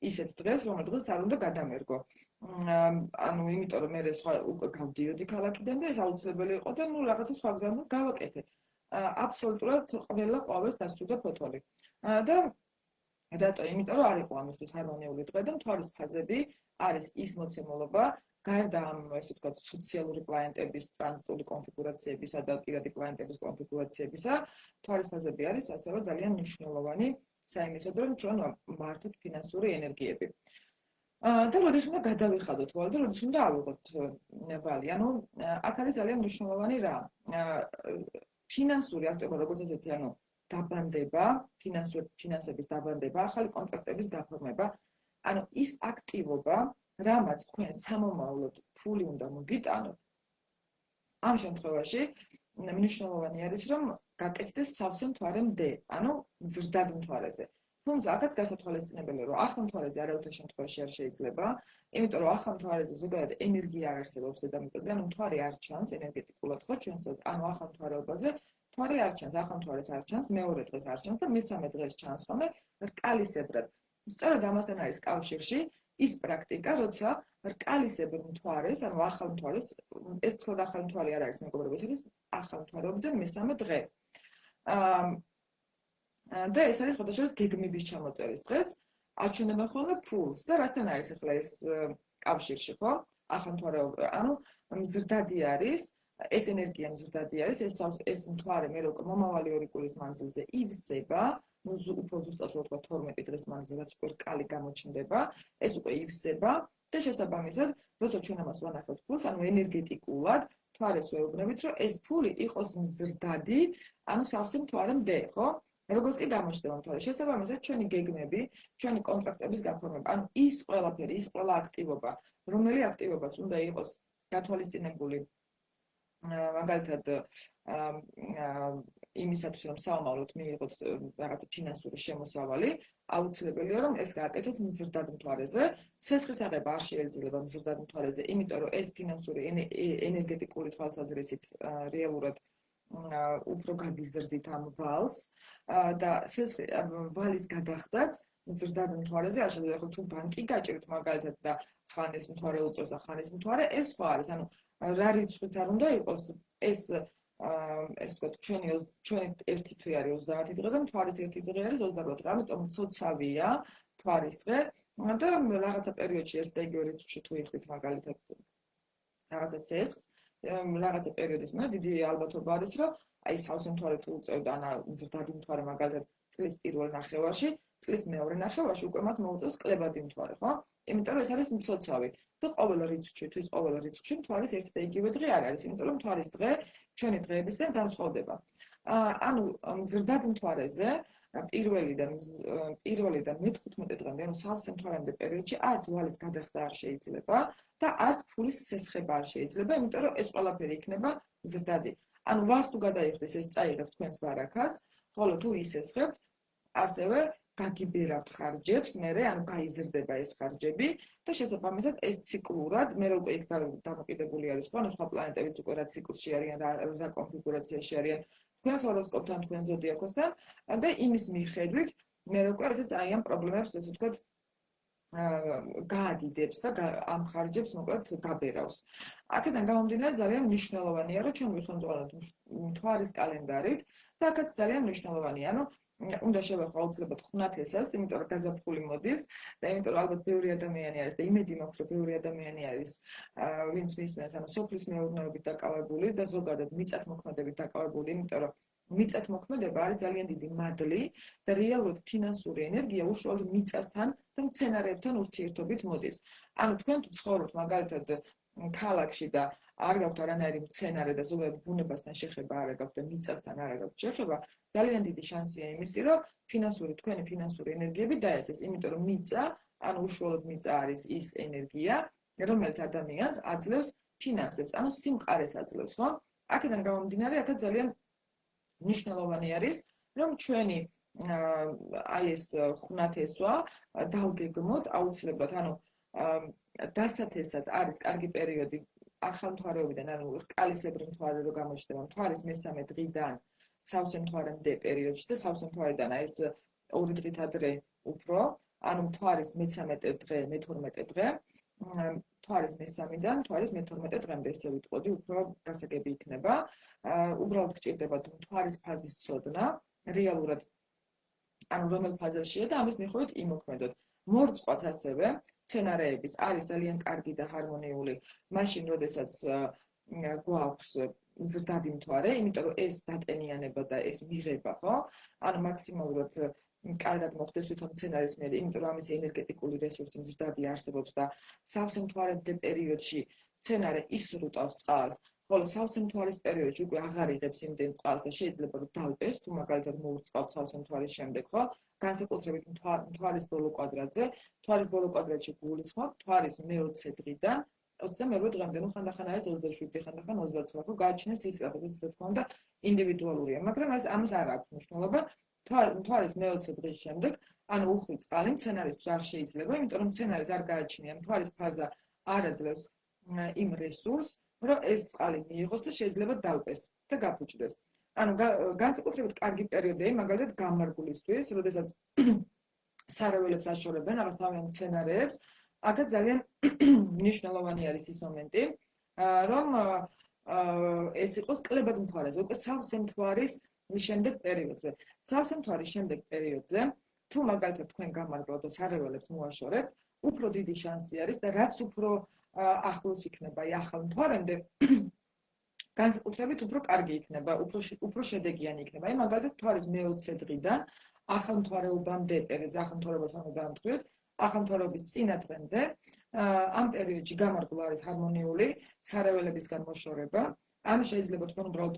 ისეთ დღეს, რომ დღეს არ უნდა გადამერგო. ანუ იმიტომ რომ მე სხვა უკვე გავდიოდი ქალაქიდან და ეს აუცილებელი იყო და ნუ რაღაცა სხვა გზით გავაკეთე. აბსოლუტურად ყველა ყვავილს დასწვდა ფოთოლი. და რატო? იმიტომ რომ არ იყო ამისთვის ჰარმონიული დღე და მთვარის ფაზები არის ის მოცემულობა, გარდა ამ ესე ვთქვათ სოციალური კლაიენტების ტრანზიტული კონფიგურაციებისა და პირადი კლაიენტების კონფიგურაციებისა, მთვარის ფაზები არის ასევე ძალიან მნიშვნელოვანი საიმედოდ, რომ ჩვენ მართოთ ფინანსური ენერგიები. და როდის უნდა გადავიხადოთ ვალი და როდის უნდა ავიღოთ ვალი. ანუ აქ არის ძალიან მნიშვნელოვანი რა. ფინანსური აქტივობა, როგორც ესეთი, ანუ დაბანდება, ფინანსების დაბანდება, ახალი კონტრაქტების გაფორმება, ანუ ის აქტივობა, რამაც თქვენ სამომავლოდ ფული უნდა მოგიტანოთ. ამ შემთხვევაში მნიშვნელოვანი არის, რომ გაკეთდეს სავსე მთვარემდე, ანუ ზრდად მთვარეზე. თუმცა აქაც გასათვალისწინებელია, რომ ახალ მთვარეზე არავითარ შემთხვევაში არ შეიძლება, იმიტომ რომ ახალ მთვარეზე ზოგადად ენერგია არ არსებობს დედამიწაზე, ანუ მთვარე არ ჩანს ენერგეტიკულად, ხო, ჩვენსაც, ანუ ახალ მთვარეობაზე მთვარე არ ჩანს, ახალ მთვარეს არ ჩანს, მეორე დღეს არ ჩანს და მესამე დღეს ჩანს, ხოლმე რკალისებრად. სწორედ ამასთან არის კავშირში ის პრაქტიკა, როცა რკალისებრ მთვარეს, ანუ ახალ მთვარეს, ეს თქო ახალ მთვარე არ არის მეგობრებო, ეს არის ახალ მთვარეობიდან მესამე დღე. და ეს არის ხოდაშორის გეგმების ჩამოწერის დღეს, აჩვენება ხოლმე ფულს და რასთან არის ახლა ეს კავშირში, ხო? ახალ მთვარეობა, ანუ მზრდადი არის, ეს ენერგია მზრდადი არის, ეს მთვარე მე როგორ მომავალი 2 კვირის მანძილზე ივსება, ну უფრო ზუსტად რო ვთქვა 12 დღის მანძილზე უკვე რკალი გამოჩნდება, ეს უკვე ივსება და შესაბამისად, როცა ჩვენ ამას ვანახავთ ფულს, ანუ ენერგეტიკულად მთვარეს ვეუბნებით, რომ ეს ფული იყოს მზრდადი, ანუ სავსე მთვარემდე, ხო? როგორც კი გამოჩნდება მთვარე, შესაბამისად ჩვენი გეგმები, ჩვენი კონტრაქტების გაფორმება, ანუ ის ყველაფერი, ის ყველა აქტივობა, რომელი აქტივობაც უნდა იყოს გათვალისწინებული მაგალითად იმისათვის რომ საომავლოდ მიიღოთ რაღაცა ფინანსური შემოსავალი, აუცილებელია რომ ეს გააკეთოთ მზრდად მთვარეზე. სესხის აღება არ შეიძლება მზრდად მთვარეზე, იმიტომ რომ ეს ფინანსური ენერგეტიკული თვალსაზრისით რეალურად უფრო გაგიზრდით ამ ვალს და ვალის გადახდაც მზრდად მთვარეზე არ შეიძლება. თუ ბანკი გაჭირთ მაგალითად და ხან ეს მთვარე უწევს და ხან ეს მთვარე, ეს სხვა არის. ანუ რა რიცხვიც არ უნდა იყოს, ეს ვთქვათ, ჩვენი ერთი თვე არის 30 დღე და მთვარის ერთი დღე არის 28 დღე, ამიტომ ცოცავია მთვარის დღე და რაღაცა პერიოდში ერთ და იგივე რიცხვში თუ იხდით მაგალითად რაღაცა სესხს, რაღაცა პერიოდის მერე დიდი ალბათობა არის, რომ აი სავსე მთვარე თუ უწევდა ან მზრდადი მთვარე მაგალითად წლის პირველ ნახევარში, წლის მეორე ნახევარში უკვე მას მოუწევს კლებადი მთვარე, ხო? იმიტომ რომ ეს არის მცოცავი და ყოველ რიცხვში მთვარის ერთი და იგივე დღე არ არის, იმიტომ რომ მთვარის დღე ჩვენი დღეებისგან განსხვავდება. ანუ მზრდად მთვარეზე პირველიდან მე-15 დღემდე, ანუ სავსე მთვარემდე პერიოდში არც ვალის გადახდა არ შეიძლება და არც ფულის სესხება არ შეიძლება, იმიტომ რომ ეს ყველაფერი იქნება მზრდადი. ანუ ვარს თუ გადაიხდეს ეს წაიღებს თქვენს ბარაქას, ხოლო თუ ისესხებთ, ასევე გაგიბერავთ ხარჯებს, მერე ანუ გაიზრდება ეს ხარჯები და შესაბამისად ეს ციკლურად, მე უკვე იქ დამოკიდებული არის, ხო, ანუ სხვა პლანეტებიც უკვე რა ციკლში არიან, რა კონფიგურაციაში არიან, თქვენს ჰოროსკოპთან, თქვენ ზოდიაქოსთან და იმის მიხედვით მე უკვე ესე ძალიან პრობლემებს, ესე ვთქვათ, გაადიდებს და ამ ხარჯებს მოკლედ გაბერავს. აქედან გამომდინარე ძალიან მნიშვნელოვანია, რომ ჩვენ ვიხმოვანოთ მთვარის კალენდარით და აქაც ძალიან მნიშვნელოვანია, ანუ უნდა შევეხო აუცილებლად ხუნათესას, იმიტომ რომ გაზაფხული მოდის და იმიტომ რომ ალბათ ბევრი ადამიანი არის და იმედი მაქვს, რომ ბევრი ადამიანი არის, ვინც მისმენს, ანუ სოფლის მეურნეობით დაკავებული და ზოგადად მიწათმოქმედებით დაკავებული, იმიტომ რომ მიწათმოქმედება არის ძალიან დიდი მადლი და რეალურად ფინანსური ენერგია უშუალოდ მიწასთან და მცენარეებთან ურთიერთობით მოდის. ანუ თქვენ თუ ცხოვრობთ მაგალითად ქალაქში და არ გაქვთ არანაირი მცენარე და ზოგადად ბუნებასთან შეხება არ გაქვთ და მიწასთან არ გაქვთ შეხება, ძალიან დიდი შანსია იმისი, რომ თქვენი ფინანსური ენერგიები დაეცეს, იმიტომ რომ მიწა, ანუ უშუალოდ მიწა არის ის ენერგია, რომელიც ადამიანს აძლევს ფინანსებს, ანუ სიმყარეს აძლევს, ხო? აქედან გამომდინარე, აქაც ძალიან მნიშვნელოვანი არის, რომ ჩვენი აი ეს ხუნათესვა დავგეგმოთ აუცილებლად, ანუ დასათესად არის კარგი პერიოდი ახალ მთვარეობიდან, ანუ რკალისებრი მთვარე რო გამოჩნდება, მთვარის მესამე დღიდან სავსე მთვარემდე პერიოდში და სავსე მთვარიდან აი ეს 2 დღით ადრე უფრო, ანუ მთვარის მე-13 დღე, მე-12 დღე, მთვარის მე-3-დან მთვარის მე-12 დღემდე ესე ვიტყოდი, უფრო გასაგები იქნება. უბრალოდ გჭირდებათ მთვარის ფაზის ცოდნა, რეალურად ანუ რომელ ფაზაშია და ამის მიხედვით იმოქმედოთ. მორწყვაც ასევე სცენარეების არის ძალიან კარგი და ჰარმონიული, მაშინ როდესაც გვაქვს მზრდადი მთვარე, იმიტომ რომ ეს დატენიანება და ეს მიღება, ხო? ანუ მაქსიმალურად კარგად მოხდეს თვითონ მცენარის მიერ, იმიტომ რომ ამის ენერგეტიკული რესურსი მზრდადი არსებობს და სავსე მთვარემდე პერიოდში მცენარე ისრუტავს წყალს, ხოლო სავსე მთვარის პერიოდში უკვე აღარ იღებს იმდენ წყალს და შეიძლება რომ დალპეს, თუ მაგალითად მოურწყავთ სავსე მთვარის შემდეგ, ხო? განსაკუთრებით მთვარის ბოლო კვადრატზე, მთვარის ბოლო კვადრატში გულისხმობ, მთვარის მე-20 დღიდან 22 დღემდე, ნუ ხანდახან არის 27, ხანდახან 29, ხო? გააჩნიეს ის რაღაც ისე თქმა უნდა ინდივიდუალურია, მაგრამ ამას არ აქვს მნიშვნელობა. მთვარის მე-20 დღის შემდეგ, ანუ უხვი წყალი მცენარისთვის არ შეიძლება, იმიტომ რომ მცენარეს არ გააჩნია, მთვარის ფაზა არ აძლევს იმ რესურსს, რომ ეს წყალი მიიღოს და შეიძლება დალპეს და გაფუჭდეს. ანუ განსაკუთრებით კარგი პერიოდია მაგალითად გამარგვლისთვის, როდესაც სარეველებს აშორებენ რაღაც თავიანთ მცენარეებს, აქაც ძალიან მნიშვნელოვანი არის ის მომენტი, რომ ეს იყოს კლებად მთვარეზე, უკვე სავსე მთვარის შემდეგ პერიოდზე. სავსე მთვარის შემდეგ პერიოდზე, თუ მაგალითად თქვენ გამარგვლავთ და სარეველებს მოაშორებთ, უფრო დიდი შანსი არის და რაც უფრო ახლოს იქნება აი ახალ მთვარემდე, განსაკუთრებით უფრო კარგი იქნება, უფრო შედეგიანი იქნება. აი მაგალითად მთვარის მე-20 დღიდან ახალ მთვარეობამდე პერიოდზე, ახალ მთვარეობას ანუ დამტყვით, ახალ მთვარეობის წინა დღემდე, ამ პერიოდში გამარგვლა არის ჰარმონიული, სარეველებისგან მოშორება. ან შეიძლება თქვენ უბრალოდ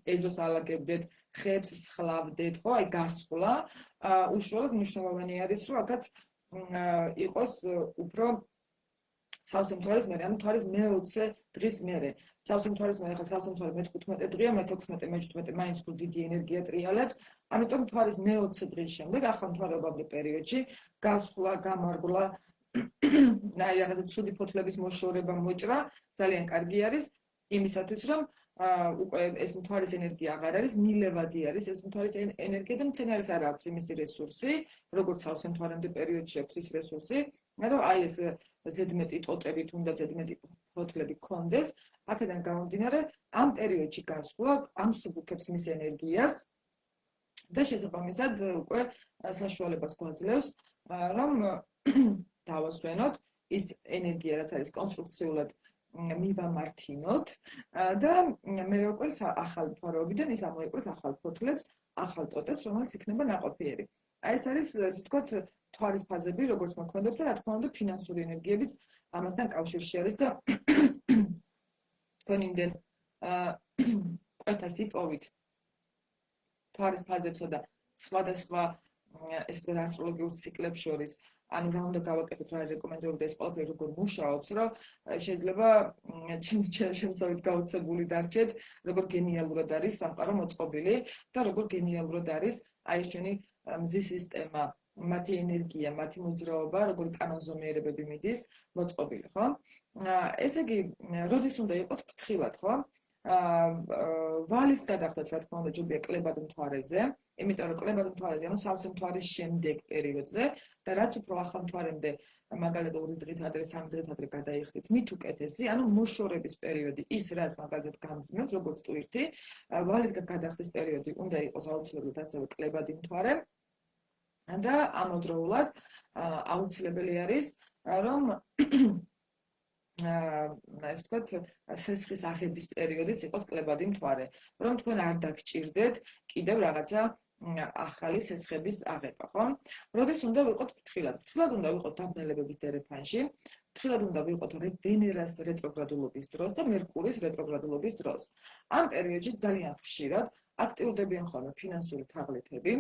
ეზოს ალაგებდეთ, ხეებს სხლავდეთ, ხო, აი გასხლა, უშუალოდ მნიშვნელოვანი არის, რომ აქაც იყოს უფრო სავსე მთვარის მერე, ანუ მთვარის მე-20 დღის მერე. სავსე მთვარის მერე, ხა სავსე მთვარი მე-15 დღეა, მე-16, მე-17 მაინც უფრო დიდი ენერგია ტრიალებს, ამიტომ მთვარის მე-20 დღის შემდეგ, ახალ მთვარეობამდე პერიოდში, გასხლა, გამარგვლა, აი რაღაცა ცუდი ფოთლების მოშორება, მოჭრა, ძალიან კარგი არის იმისათვის, რომ უკვე ეს მთვარის ენერგია აღარ არის, მილევადი არის ეს მთვარის ენერგია და მცენარეს არ აქვს იმისი რესურსი, როგორც სავსე მთვარემდე პერიოდში აქვს ის რესურსი, რომ აი ეს ზედმეტი ტოტები თუნდაც ზედმეტი ფოთლები გქონდეს, აქედან გამომდინარე, ამ პერიოდში გასვლა ამსუბუქებს მის ენერგიას და შესაბამისად უკვე საშუალებას გვაძლევს, რომ დავასვენოთ ის ენერგია, რაც არის კონსტრუქციულად მივამართინოთ და მე უკვე ახალ მთვარეობიდან ის ამოიყვეს ახალ ფოთლებს, ახალ ტოტებს, რომელიც იქნება ნაყოფიერი. აი ეს არის, ასე ვთქვათ, მთვარის ფაზები, როგორც მოქმედებს და რა თქმა უნდა, ფინანსური ენერგიებიც ამასთან კავშირში არის და თქვენ იმდენ კვეთას იპოვით მთვარის ფაზებსა და სხვადასხვა ეს ასტროლოგიურ ციკლებს შორის ანუ რა უნდა გავაკეთოთ, რა რეკომენდებული და ეს ყველაფერი როგორ მუშაობს, რომ შეიძლება შემოსავით გაუცებული დარჩეთ, როგორ გენიალურად არის სამყარო მოწყობილი და როგორ გენიალურად არის აი ეს ჩვენი მზის სისტემა, მათი ენერგია, მათი მოძრაობა, როგორი კანონზომიერებები მიდის მოწყობილი, ხო? ესე იგი, როდის უნდა იყოთ ფრთხილად, ხო? ვალის გადახდაც, რა თქმა უნდა, ჯობია კლებად მთვარეზე, იმიტომ რომ კლებად მთვარეზე, ანუ სავსე მთვარის შემდეგ პერიოდზე და რაც უფრო ახალ მთვარემდე, მაგალითად 2 დღით ადრე, 3 დღით ადრე გადაიხდით, მით უკეთესი, ანუ მოშორების პერიოდი, ის რაც მაგალითად გამძმევს, როგორც ტვირთი, ვალის გადახდის პერიოდი უნდა იყოს აუცილებლად ასევე კლებადი მთვარე და ამავდროულად აუცილებელი არის, რომ ეს ვთქვათ, სესხის აღების პერიოდიც იყოს კლებადი მთვარე, რომ თქვენ არ დაგჭირდეთ კიდევ რაღაცა ახალი სესხების აღება, ხო? როდის უნდა ვიყოთ ფრთხილად? ფრთხილად უნდა ვიყოთ დაბნელებების დერეფანში, ფრთხილად უნდა ვიყოთ ვენერას რეტროგრადულობის დროს და მერკურის რეტროგრადულობის დროს. ამ პერიოდში ძალიან ხშირად აქტიურდებიან ხოლმე ფინანსური თაღლითები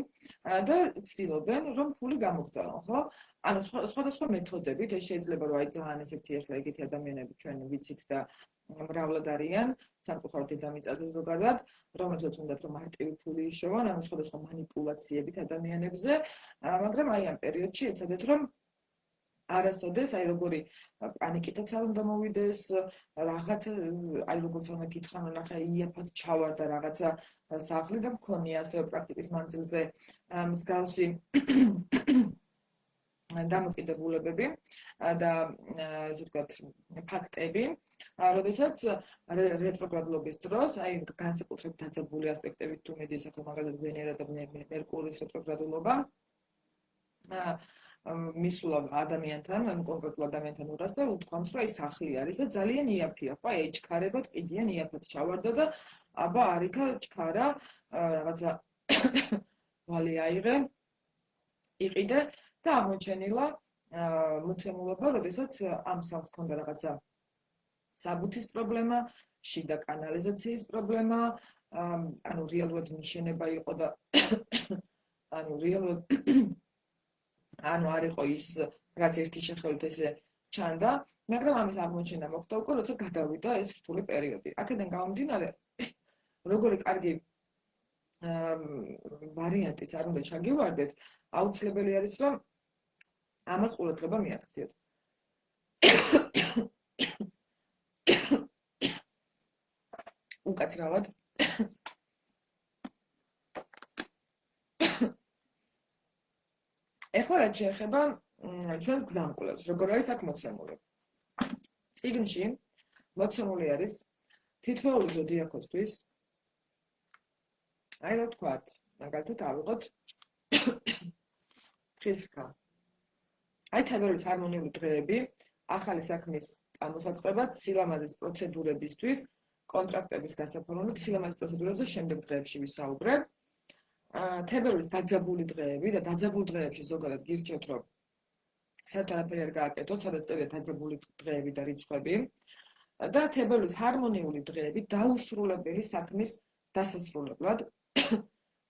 და ცდილობენ, რომ ფული გამოგზავნონ, ხო? ანუ სხვადასხვა მეთოდებით, ეს შეიძლება რომ აი ძალიან ესეთი ახლა ეგეთი ადამიანები ჩვენ ვიცით და მრავლად არიან, სამწუხაროდ დედამიწაზე ზოგადად, რომელთაც უნდათ რომ მარტივი ფული იშოვან, ანუ სხვადასხვა манипуляციებით ადამიანებზე, მაგრამ აი ამ პერიოდში ეცადეთ რომ არასოდეს აი როგორი პანიკითაც არ უნდა მოვიდეს, რაღაცა აი როგორც უნდა გითხრან, ნახე იაფად ჩავარდა რაღაცა სახლი და მქონია ასე პრაქტიკის მანძილზე მსგავსი დამოკიდებულებები და ასე ვთქვათ ფაქტები, როდესაც რეტროგრადულობის დროს, აი განსაკუთრებით დაძაბული ასპექტებით თუ მიდის ახლა მაგალითად ვენერა და მერკურის რეტროგრადულობა მისულა ადამიანთან, ანუ კონკრეტულ ადამიანთან ურას და უთქვამს, რომ აი სახლი არის და ძალიან იაფია, ხო, აი ჩქარებად ყიდიან იაფად ჩავარდა და აბა არიქა ჩქარა რაღაცა ვალი აიღე იყიდე და აღმოჩენილა მოცემულობა, როდესაც ამ სახლს ჰქონდა რაღაცა საბუთის პრობლემა, შიდა კანალიზაციის პრობლემა, ანუ რეალურად მიშენება იყო და ანუ რეალურად ანუ არ იყო ის რაც ერთი შეხედვით ესე ჩანდა, მაგრამ ამის აღმოჩენა მოხდა უკვე, როცა გადავიდა ეს რთული პერიოდი. აქედან გამომდინარე, როგორი კარგი ვარიანტიც არ უნდა ჩაგივარდეთ, აუცილებელი არის, რომ ამას ყურადღება მიაქციოთ. უკაცრავად ეხლა რაც შეეხება ჩვენს გზამკვლევს, როგორ არის აქ მოცემული. წიგნში მოცემული არის თითოეული ზოდიაქოსთვის, აი რა ვთქვათ, მაგალითად ავიღოთ ფრისკა. აი თებერვლის ჰარმონიული დღეები, ახალი საქმის წამოსაწყობად, სილამაზის პროცედურებისთვის, კონტრაქტების გასაფორმებლად, სილამაზის პროცედურებზე შემდეგ დღეებში ვისაუბრებ. თებერვლის დაძაბული დღეები და დაძაბულ დღეებში ზოგადად გირჩევთ, რომ საერთოდ არაფერი არ გააკეთოთ, სადაც წერია დაძაბული დღეები და რიცხვები. და თებერვლის ჰარმონიული დღეები დაუსრულებელი საქმის დასასრულებლად,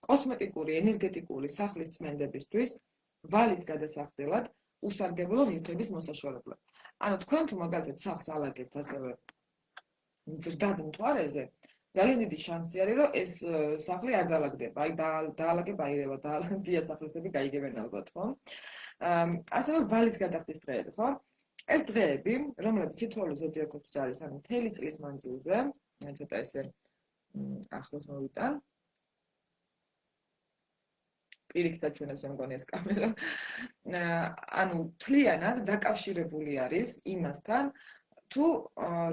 კოსმეტიკური, ენერგეტიკული სახლის წმენდებისთვის, ვალის გადასახდელად, უსარგებლო ნივთების მოსაშორებლად. ანუ თქვენ თუ მაგალითად სახლს ალაგებთ ასევე მზრდად მთვარეზე, ძალიან დიდი შანსი არის, რომ ეს სახლი არ დაალაგდება. აი დაალაგება აირევა, დია სახლისები გაიგებენ ალბათ, ხო? ასევე ვალის გადახდის დღეები, ხო? ეს დღეები, რომლებიც თითოეული ზოდიაქოსთვის არის, ანუ მთელი წლის მანძილზე, მე ცოტა ესე ახლოს მოვიტან. პირიქითაც ჩვენ ესე მგონი ეს კამერა. ანუ თლიანად დაკავშირებული არის იმასთან, თუ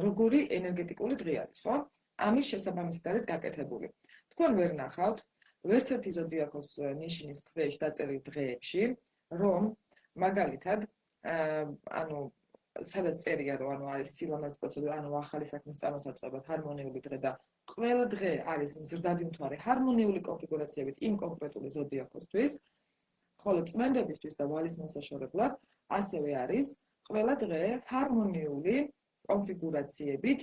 როგორი ენერგეტიკული დღე არის, ხო? ამის შესაბამისად არის გაკეთებული. თქვენ ვერ ნახავთ ვერც ერთი ზოდიაქოს ნიშნის ქვეშ დაწერილ დღეებში, რომ მაგალითად, ანუ სადაც წერია, რომ ანუ არის სილამაზის პროცედურა, ანუ ახალი საქმის წამოსაწყობად ჰარმონიული დღე და ყველა დღე არის მზრდადი მთვარე ჰარმონიული კონფიგურაციებით იმ კონკრეტული ზოდიაქოსთვის, ხოლო წმენდებისთვის და ვალის მოსაშორებლად ასევე არის ყველა დღე ჰარმონიული კონფიგურაციებით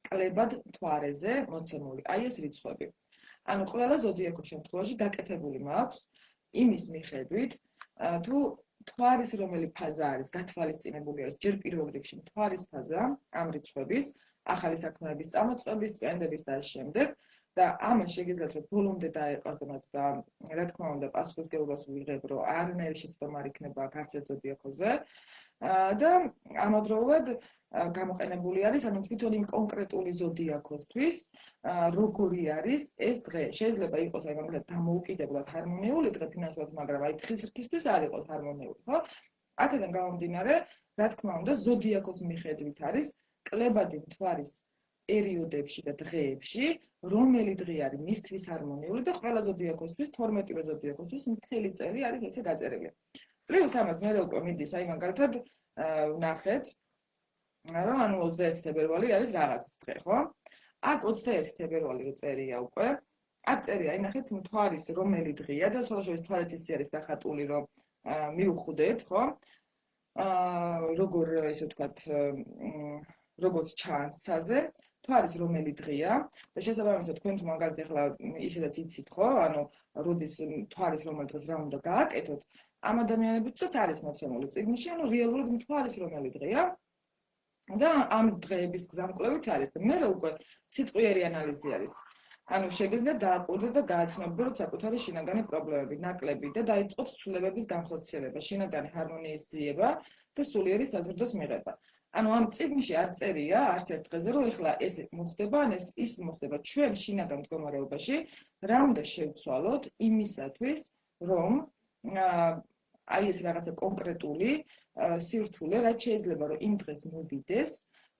კლებად მთვარეზე მოცემული. აი ეს რიცხვები. ანუ ყველა ზოდიაქოს შემთხვევაში გაკეთებული მაქვს იმის მიხედვით, თუ მთვარის რომელი ფაზა არის გათვალისწინებული არის ჯერ პირველ რიგში მთვარის ფაზა ამ რიცხვების, ახალი საქმეების წამოწყების, წვენდების და შემდეგ და ამას შეგიძლიათ რომ ბოლომდე დაეყარდნოთ და რა თქმა უნდა პასუხისმგებლობას ვიღებ რომ არანაირი შეცდომა არ იქნება არც ერთ ზოდიაქოზე და ამავდროულად გამოყენებული არის ანუ თვითონ იმ კონკრეტული ზოდიაქოსთვის როგორი არის ეს დღე შეიძლება იყოს აი მაგალითად დამოუკიდებლად ჰარმონიული დღე ფინანსურად მაგრამ აი დღის რქისთვის არ იყოს ჰარმონიული ხო აქედან გამომდინარე რა თქმა უნდა ზოდიაქოს მიხედვით არის კლებადი მთვარის პერიოდებში და დღეებში რომელი დღე არის მისთვის ჰარმონიული და ყველა ზოდიაქოსთვის 12 ზოდიაქოსთვის მთელი წელი არის ესე გაწერილი. პლუს ამას მე უკვე მიდის აი მაგალითად ვნახეთ რომ ანუ 21 თებერვალი არის რაღაც დღე, ხო? აქ 21 თებერვალი წერია უკვე. აქ წერია, აი ნახეთ მთვარის რომელი დღეა და სხვადასხვა მთვარიც ისე არის დახატული რომ მივხვდეთ, ხო? როგორ ესე ვთქვათ, როგორც ჩანს ცაზე მთვარის რომელი დღეა და შესაბამისად თქვენ თუ მაგალითად ახლა ისედაც იცით ხო ანუ როდის მთვარის რომელი დღეს რა უნდა გააკეთოთ ამ ადამიანებისთვის არის მოცემული წიგნში ანუ რეალურად მთვარის რომელი დღეა და ამ დღეების გზამკვლევიც არის და მე უკვე სიტყვიერი ანალიზი არის ანუ შეგიძლიათ დააკვირდეთ და გააცნობოთ რომ საკუთარი შინაგანი პრობლემები ნაკლები და დაიწყოთ ცვლილებების განხორციელება შინაგანი ჰარმონიის ზიება და სულიერი საზრდოს მიღება ანუ ამ წიგნში არ წერია არც ერთ დღეზე რომ ეხლა ეს მოხდება ან ის მოხდება ჩვენ შინაგან მდგომარეობაში რა უნდა შევცვალოთ იმისათვის რომ აი ეს რაღაცა კონკრეტული სირთულე რაც შეიძლება რომ იმ დღეს მოვიდეს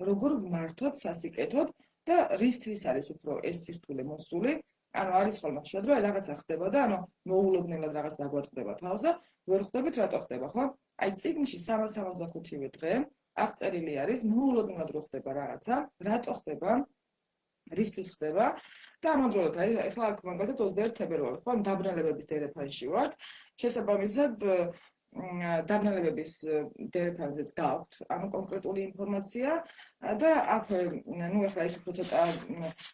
როგორ ვმართოთ სასიკეთოდ და რისთვის არის უფრო ეს სირთულე მოსული ანუ არის ხოლმე ხშირად რომ რაღაცა ხდება და ანუ მოულოდნელად რაღაც დაგვატყდება თავს და ვერ ხვდებით რატო ხდება ხო აი წიგნში 365 დღე აღწერილი არის მოულოდნელად რო ხდება რაღაცა რატო ხდება რისთვის ხდება და ამავდროულად აი ახლა აქ მაგალითად 21 თებერვალი ხო დაბნელებების დერეფანში ვართ შესაბამისად დაბნელებების დერეფანზეც გაქვთ ანუ კონკრეტული ინფორმაცია და აქ ნუ ახლა ის უფრო ცოტა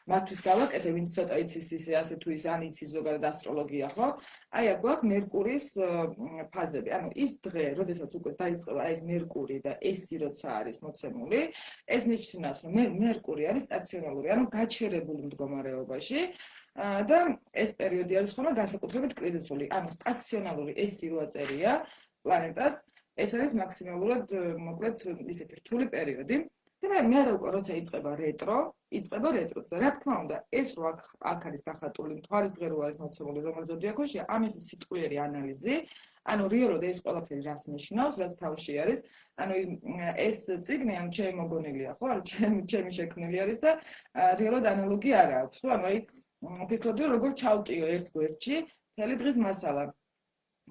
მათთვის გავაკეთე ვინც ცოტა იცის ისე ასე თუ ის ან იცის ზოგადად ასტროლოგია ხო აი აქ გვაქვს მერკურის ფაზები ანუ ის დღე როდესაც უკვე დაიწყება ეს მერკური და ესი როცა არის მოცემული ეს ნიშნავს რომ მერკური არის სტაციონალური ანუ გაჩერებული მდგომარეობაში და ეს პერიოდი არის ხოლმე განსაკუთრებით კრიზისული ანუ სტაციონალური ესი როაწერია პლანეტას ეს არის მაქსიმალურად მოკლედ ისეთი რთული პერიოდი და მე უკვე როცა იწყება რეტრო და რა თქმა უნდა ეს რო აქ არის დახატული მთვარის დღე რო არის მოცემული რომელ ზოდიაქოში ამის სიტყვიერი ანალიზი ანუ რეალურად ეს ყველაფერი რას ნიშნავს რაც თავში არის ანუ ეს წიგნი ან ჩემი მოგონილია ხო ანუ ჩემი შექმნილი არის და რეალურად ანალოგი არ აქვს ხო ანუ აი ვფიქრობდი რომ როგორ ჩავტიო ერთ გვერდში მთელი დღის მასალა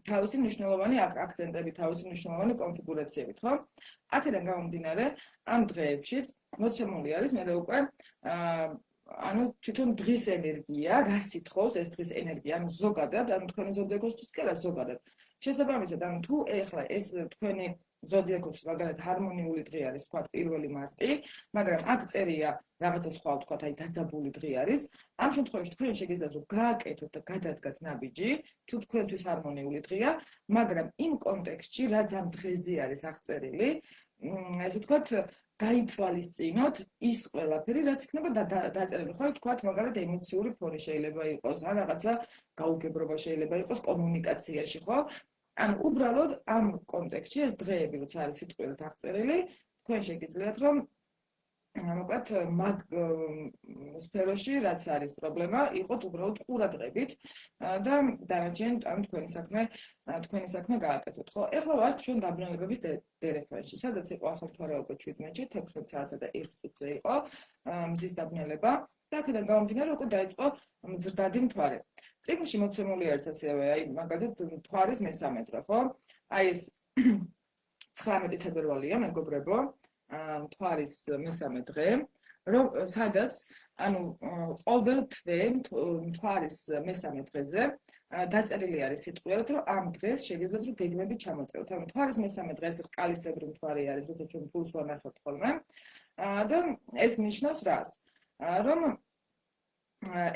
თავისი მნიშვნელოვანი აქცენტები, თავისი მნიშვნელოვანი კონფიგურაციებით, ხო? აქედან გამომდინარე, ამ დღეებშიც მოცემული არის მე უკვე ანუ თვითონ დღის ენერგია, რა სიტყავს ეს დღის ენერგია, ანუ ზოგადად, ანუ თქვენი ზოდიაქოსთვის კი არა ზოგადად. შესაბამისად, ანუ თუ ეხლა ეს თქვენი ზოდიაქოს მაგალითად ჰარმონიული დღე არის, თქვა 1 მარტი, მაგრამ აქ წერია რაღაცა სხვა, თქვა აი დაძაბული დღე არის. ამ შემთხვევაში თქვენ შეგიძლიათ რომ გააკეთოთ და გადადგათ ნაბიჯი, თუ თქვენთვის ჰარმონიული დღეა, მაგრამ იმ კონტექსტში, რაც ამ დღეზე არის აღწერილი, ესე ვთქვათ, გაითვალისწინოთ ის ყველაფერი, რაც იქნება დაწერილი, ხო, თქვათ მაგალითად ემოციური ფონი შეიძლება იყოს, ან რაღაცა გაუგებრობა შეიძლება იყოს კომუნიკაციაში, ხო? ანუ უბრალოდ ამ კონტექსტში ეს დღეები როცა არის სიტყვიერად აღწერილი, თქვენ შეგიძლიათ რომ მოკლედ მაგ სფეროში რაც არის პრობლემა, იყოთ უბრალოდ ყურადღებით და დანარჩენ ამ თქვენი საქმე გააკეთოთ, ხო? ეხლა ვართ ჩვენ დაბნელებების დერეფანში, სადაც იყო ახალთვარეობა 17-ში, 16 საათსა და 1 წუთზე იყო მზის დაბნელება და აქედან გამომდინარე უკვე დაიწყო მზრდადი მთვარე. წიგნში მოცემული არის ასევე, აი მაგალითად მთვარის მესამე დღე, ხო? აი ეს 19 თებერვალია, მეგობრებო, მთვარის მესამე დღე, რომ სადაც ანუ ყოველ თვე მთვარის მესამე დღეზე დაწერილი არის სიტყვიერად, რომ ამ დღეს შეგიძლიათ რომ გეგმები ჩამოწევთ. ანუ მთვარის მესამე დღე ეს რკალისებრი მთვარე არის, როცა ჩვენ ფულს ვანახავთ ხოლმე. და ეს ნიშნავს რას? რომ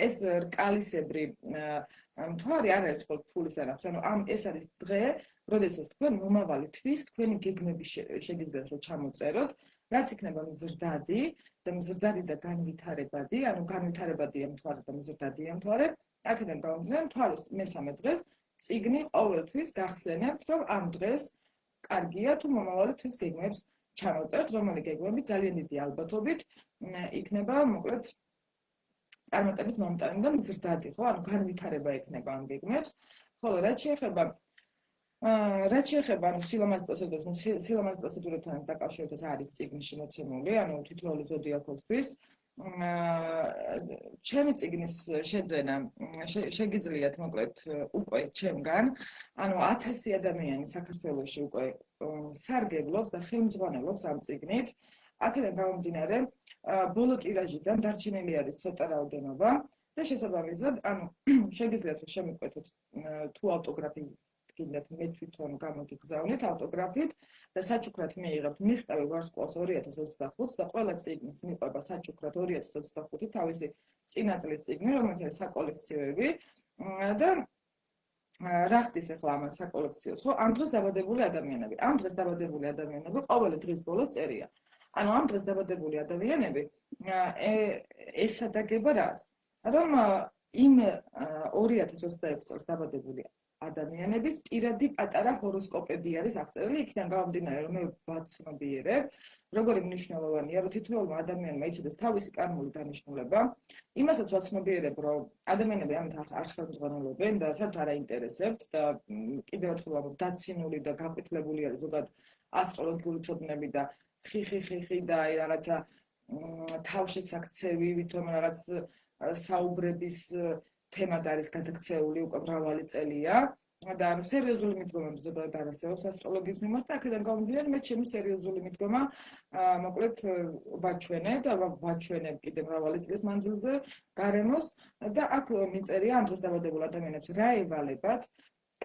ეს რკალისებრი მთვარი არ არის ხოლმე ფულის არაფერს. ანუ ეს არის დღე, როდესაც თქვენ მომავალი თვის თქვენი გეგმები შეგიძლიათ რომ ჩამოწეროთ, რაც იქნება მზრდადი და მზრდადი და განვითარებადი, ანუ განვითარებადია მთვარე და მზრდადია მთვარე. აქედან გამომდინარე, მთვარის მესამე დღეს წიგნი ყოველთვის გახსენებთ, რომ ამ დღეს კარგია თუ მომავალი თვის გეგმებს ჩამოწერთ, რომელი გეგმები ძალიან დიდი ალბათობით იქნება, მოკლედ წარმატების მომტანი და მზრდადი, ხო? ანუ განვითარება იქნება ამ გეგმებს. ხოლო რაც შეეხება სილამაზის პროცედურებს, სილამაზის პროცედურებთან დაკავშირებით არის წიგნში მოცემული, ანუ თითოეული ზოდიაქოსთვის ჩემი წიგნის შეძენა შეგიძლიათ მოკლედ უკვე ჩემგან, ანუ 1000 ადამიანი საქართველოში უკვე სარგებლობს და ხელმძღვანელობს ამ წიგნით. აქედან გამომდინარე, ბოლო ტირაჟიდან დარჩენილი არის ცოტა რაოდენობა და შესაბამისად, ანუ შეგიძლიათ რომ შემიკვეთოთ თუ ავტოგრაფი გინდათ მე თვითონ გამოგიგზავნით ავტოგრაფით და საჩუქრად მიიღებთ მიღწევი ვარსკვლავს 2025 და ყველა წიგნის მიყვება საჩუქრად 2025 თავისი წინა წლის წიგნი, რომელიც არის საკოლექციოები და რა ხდის ახლა ამას საკოლექციოს, ხო? ამ დღეს დაბადებული ადამიანები. ამ დღეს დაბადებული ადამიანები ყოველი დღის ბოლოს წერია. ანუ ამ დღეს დაბადებული ადამიანები ესადაგება რას? რომ იმ 2026 წელს დაბადებული ადამიანების პირადი პატარა ჰოროსკოპები არის აღწერილი, იქიდან გამომდინარე, რომ მე ვაცნობიერებ, როგორი მნიშვნელოვანია, რომ თითოეულმა ადამიანმა იცოდეს თავისი კარმული დანიშნულება. იმასაც ვაცნობიერებ, რომ ადამიანები ამით არ ხელმძღვანელობენ და საერთოდ არ აინტერესებთ და კიდევ ერთხელ დაცინული და გაყვითლებული არის ზოგადად ასტროლოგიური ცოდნები და ხი და აი რაღაცა თავშესაქცევი, ვითომ რაღაც საუბრების თემად არის გადაქცეული უკვე მრავალი წელია და ამ სერიოზული მიდგომები ზოგადად არ არსებობს ასტროლოგიის მიმართ და აქედან გამომდინარე მე ჩემი სერიოზული მიდგომა მოკლედ ვაჩვენებ კიდე მრავალი წლის მანძილზე გარემოს და აქ მიწერია ამ დღეს დაბადებულ ადამიანებს რა ევალებათ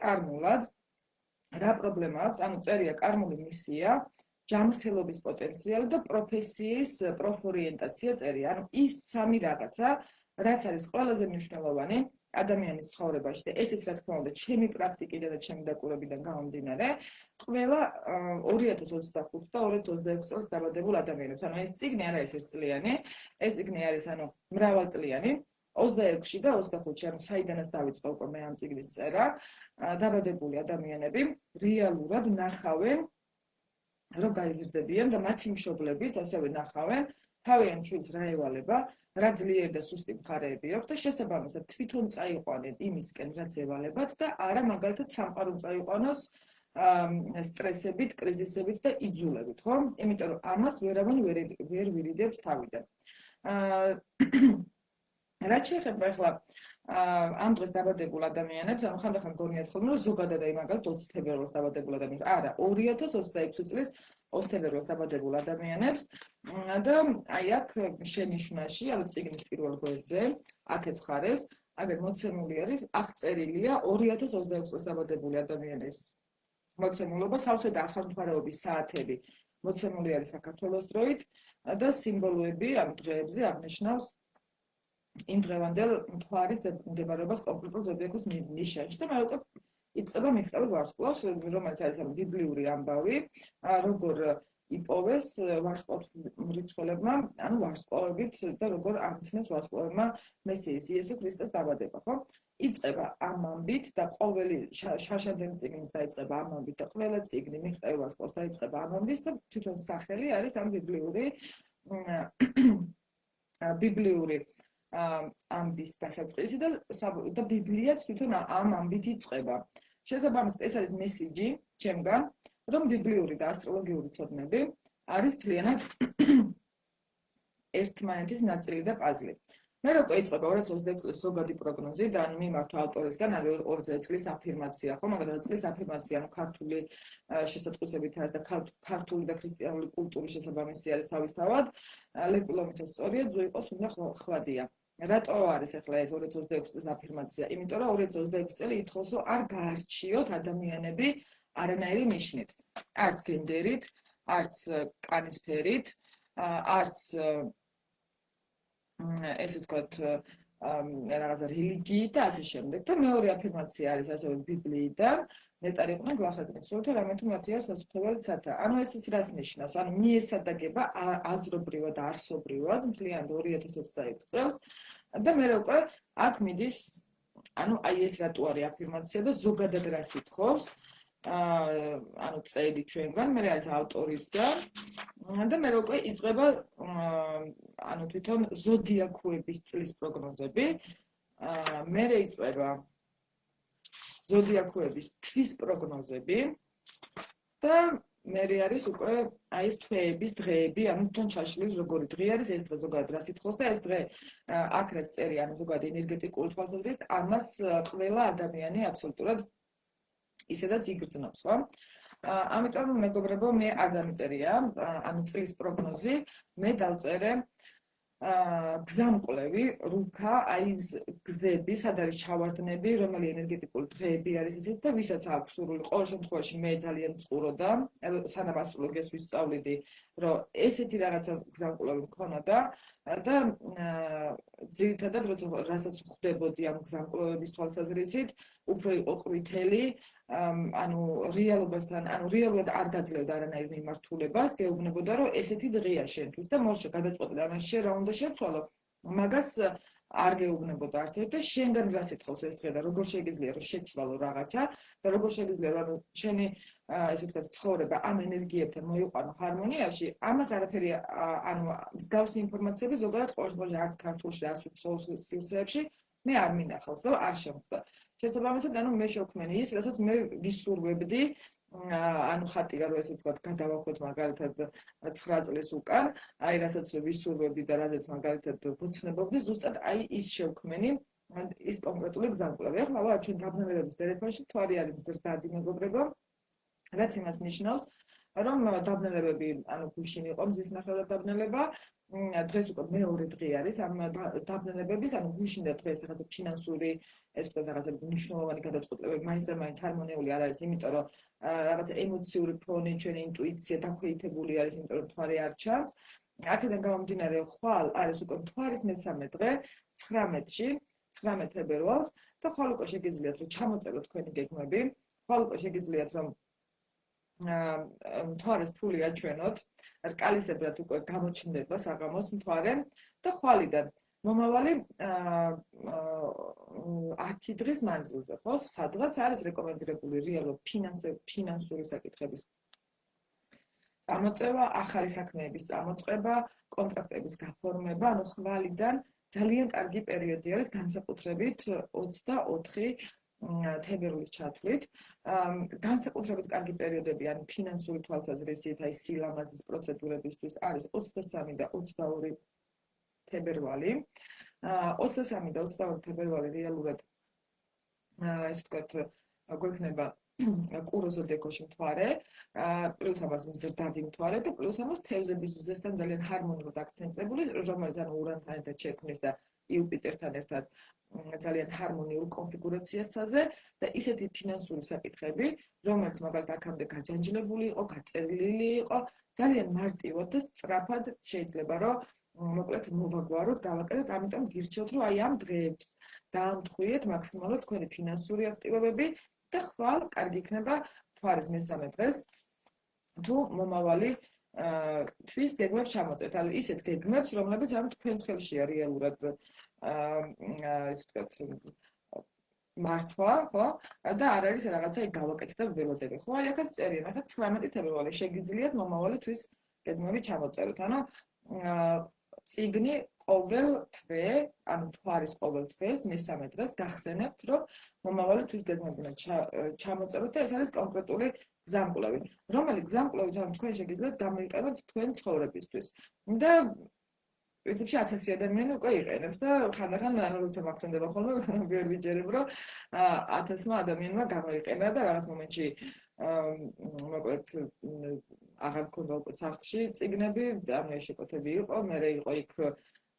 კარმულად, რა პრობლემა აქვს, ანუ წერია კარმული მისია, ჯანმრთელობის პოტენციალი და პროფესიის პროფორიენტაცია წერია. ანუ ის სამი რაღაცა, რაც არის ყველაზე მნიშვნელოვანი ადამიანის ცხოვრებაში და ესეც რა თქმა უნდა ჩემი პრაქტიკიდან და ჩემი დაკვირვებიდან გამომდინარე, ყველა 2025 და 2026 წელს დაბადებულ ადამიანებს. ანუ ეს წიგნი არ არის ერთწლიანი, ეს წიგნი არის ანუ მრავალწლიანი, 26 და 25-ში, ანუ საიდანაც დავიწყე უკვე მე ამ წიგნის წერა, დაბადებული ადამიანები რეალურად ნახავენ რომ გაიზრდებიან და მათი მშობლებიც ასევე ნახავენ თავიანთ შვილს რა ევალება, რა ძლიერი და სუსტი მხარეები აქვს და შესაბამისად თვითონ წაიყვანენ იმისკენ, რაც ევალებათ და არა მაგალითად სამყარო წაიყვანოს სტრესებით, კრიზისებით და იძულებით, ხო? იმიტომ რომ ამას ვერავინ ვერ ვირიდებთ თავიდან. რაც შეეხება ახლა ამ დღეს დაბადებულ ადამიანებს, ანუ ხანდახან გონიათ ხოლმე, რომ ზოგადად აი მაგალითად 20 თებერვალს დაბადებულ ადამიანებს, არა, 2026 წლის 20 თებერვალს დაბადებულ ადამიანებს და აი აქ შენიშვნაში, ანუ წიგნის პირველ გვერდზე, აქეთ ხარეს, აგერ მოცემული არის, აღწერილია 2026 წელს დაბადებული ადამიანის მოცემულობა, სავსე და ახალმთვარეობის საათები მოცემული არის საქართველოს დროით და სიმბოლოები ამ დღეებზე აღნიშნავს იმ დღევანდელ მთვარის მდებარეობას კონკრეტულ ზოდიაქოს ნიშანში და მე უკვე იწყება მიღწევი ვარსკვლავს, რომელიც არის ბიბლიური ამბავი, როგორ იპოვეს ვარსკვლავს მრიცხველებმა, ანუ ვარსკვლავებით და როგორ ამცნეს ვარსკვლავებმა მესიის იესო ქრისტეს დაბადება, ხო? იწყება ამ ამბით და ყოველი შარშანდელი წიგნის დაიწყება ამ ამბით და ყველა წიგნი მიღწევი ვარსკვლავს დაიწყება ამ ამბით და თვითონ სახელი არის ამ ბიბლიური ამბის დასაწყისი და ბიბლიაც თვითონ ამ ამბით იწყება. შესაბამისად, ეს არის მესიჯი ჩემგან, რომ ბიბლიური და ასტროლოგიური ცოდნები არის ძალიანად ერთმანეთის ნაწილი და პაზლი. მე უკვე იწყება 2026 წლის ზოგადი პროგნოზი და მიმართ ავტორისგან არის 20 წლის αφირმაცია, ხო? მაგალითად, წლის αφირმაცია, ანუ ქართული შესატყვისებით არის და ქართული და ქრისტიანული კულტურის შესაბამისი არის თავისთავად. ლეპილომისას სწორია, ზუიყოს უნდა ხვადია. რატო არის ახლა ეს 2026 წლის αφირმაცია? იმიტომ რომ 2026 წელი ითხოვს, რომ არ გაარჩიოთ ადამიანები არანაირი ნიშნით. არც გენდერით, არც კანის ფერით, არც ესე ვთქვათ, რაღაცა რელიგიით და ასე შემდეგ. და მეორე აფირმაცია არის ასევე ბიბლიიდან, ნეტარიყვნენ გლახაკნის სულ და რამე თუ მათი არის საცხოვრებელი ცათა. ანუ ესეც რას ნიშნავს? ანუ მიესადაგება აზრობრივად და არსობრივად მთლიან 2026 წელს და მე უკვე აქ მიდის ანუ აი ეს რატო არის აფირმაცია და ზოგადად რას ითხოვს? ანუ წელი ჩვენგან, მე არის ავტორისგან და მე უკვე იწყება ანუ თვითონ ზოდიაქოების წლის პროგნოზები. მე იწყება ზოდიაქოების თვის პროგნოზები და მე არის უკვე აი ეს თვეების დღეები, ანუ თვითონ ჩაშლის როგორი დღე არის ეს დღე ზოგადად რას ითხოვს და ეს დღე აქ რაც წერი, ანუ ზოგადად ენერგეტიკული თვალსაზრისით, ამას ყველა ადამიანი აბსოლუტურად ისედაც იგრძნობს, ხო? ამიტომ მეგობრებო, მე არ დამიწერია, ანუ წლის პროგნოზი, მე დავწერე გზამკვლევი, რუქა, აი გზები, სად არის ჩავარდნები, რომელი ენერგეტიკული დღეები არის ისეთ და ვისაც აქვს სურვილი, ყოველ შემთხვევაში მე ძალიან მწყუროდა, სანამ ასტროლოგიას ვისწავლიდი, რომ ესეთი რაღაცა გზამკვლევი მქონოდა და ძირითადად რასაც ხვდებოდი ამ გზამკვლევების თვალსაზრისით, უფრო იყო ყვითელი, ანუ რეალობასთან, ანუ რეალურად არ გაძლევდა არანაირ მიმართულებას, გეუბნებოდა, რომ ესეთი დღეა შენთვის და მოშე გადაწყვეტილება, ანუ შენ რა უნდა შეცვალო, მაგას არ გეუბნებოდა არც ერთ და შენგან რას ითხოვს ეს დღე და როგორ შეიძლება რომ შეცვალო რაღაცა და როგორ შეიძლება რომ შენი ესე ვთქვათ ცხოვრება ამ ენერგიებთან მოიყვანო ჰარმონიაში, ამას არაფერი ანუ მსგავსი ინფორმაციები ზოგადად ყოველთვის არც ქართულში, არც უცხოურ სივრცეებში მე არ მინახავს და არ შემხვდა. შესაბამისად, ანუ მე შევქმენი ის, რასაც მე ვისურვებდი, ანუ ხატია რომ ესე ვთქვათ, გადავახვეთ მაგალითად 9 წლის უკან, აი რასაც ვისურვებდი და რაზეც მაგალითად ვუცნებობდი, ზუსტად აი ის შევქმენი, ის კონკრეტული გზამკვლევი. ახლა ჩვენ დაბნელებების ტელეფონში თვარი არის მზრდადი მეგობრებო, რაც იმას ნიშნავს, რომ დაბნელებები, ანუ გუშინ იყო მზის ნახევრად დაბნელება, დღეს უკვე მეორე დღე არის ამ დაბნელებების, ანუ გუშინ და დღეს რაღაცა ფინანსური, ეს უკვე რაღაცა მნიშვნელოვანი გადაწყვეტილებები მაინც და მაინც ჰარმონიული არ არის, იმიტომ რომ რაღაცა ემოციური ფონი, ჩვენი ინტუიცია დაქვეითებული არის, იმიტომ რომ თვარი არ ჩანს. აქედან გამომდინარე, ხვალ არის უკვე თვარის მესამე დღე 19-ში, 19 თებერვალს და ხვალ უკვე შეგიძლიათ რომ ჩამოწეროთ თქვენი გეგმები, ხვალ უკვე შეგიძლიათ რომ მთვარეს ფული აჩვენოთ, რკალისებრად უკვე გამოჩნდება საღამოს მთვარე და ხვალიდან მომავალი 10 დღის მანძილზე, ხო? სადღაც არის რეკომენდირებული რეალურად ფინანსური საკითხების წამოწევა, ახალი საქმეების წამოწყება, კონტრაქტების გაფორმება, ანუ ხვალიდან ძალიან კარგი პერიოდი არის განსაკუთრებით 24 თებერვლის ჩათვლით. განსაკუთრებით კარგი პერიოდები, ანუ ფინანსური თვალსაზრისით, აი სილამაზის პროცედურებისთვის არის 23 და 22 თებერვალი. 23 და 22 თებერვალი რეალურად ესე ვთქვათ, გვექნება კუროს ზოდიაქოში მთვარე, პლუს ამას მზრდადი მთვარე და პლუს ამას თევზების მზესთან ძალიან ჰარმონიულად აქცენტებული, რომელიც ანუ ურანთან ერთად შექმნის და იუპიტერთან ერთად ძალიან ჰარმონიულ კონფიგურაციასაზე და ისეთი ფინანსური საკითხები, რომელიც მაგალითად აქამდე გაჯანჯლებული იყო, გაწერილი იყო, ძალიან მარტივად და სწრაფად შეიძლება რომ მოკლედ მოვაგვაროთ, გავაკეთოთ, ამიტომ გირჩევთ რომ აი ამ დღეებს დაამტყუიეთ მაქსიმალურად თქვენი ფინანსური აქტივობები და ხვალ კარგი იქნება მთვარის მესამე დღეს თუ მომავალი თვის გეგმებს ჩამოწევთ, ანუ ისეთ გეგმებს, რომლებიც ამ თქვენს ხელშია რეალურად ესე ვთქვათ მართვა, ხო? და არ არის რაღაცა იქ გავაკეთეთ და ველოდები, ხო? აი აქაც წერია, ახლა 19 თებერვალი შეგიძლიათ მომავალი თვის გეგმები ჩამოწეროთ, ანუ წიგნი ყოველ თვე, ანუ მთვარის ყოველ თვეს, მესამე დღეს გახსენებთ, რომ მომავალი თვის გეგმები უნდა ჩამოწეროთ და ეს არის კონკრეტული გზამკვლევი, რომელიც გზამკვლევით ანუ თქვენ შეგიძლიათ გამოიყენოთ თქვენ ცხოვრებისთვის. და პრინციპში 1000 ადამიანი უკვე იყენებს და ხანდახან ანუ როცა მახსენდება ხოლმე ვერ ვიჯერებ, რომ 1000 ადამიანმა გამოიყენა და რაღაც მომენტში მოკლედ აღარ მქონდა უკვე სახლში წიგნები, ანუ ეს შეკოთები იყო, მე იყო იქ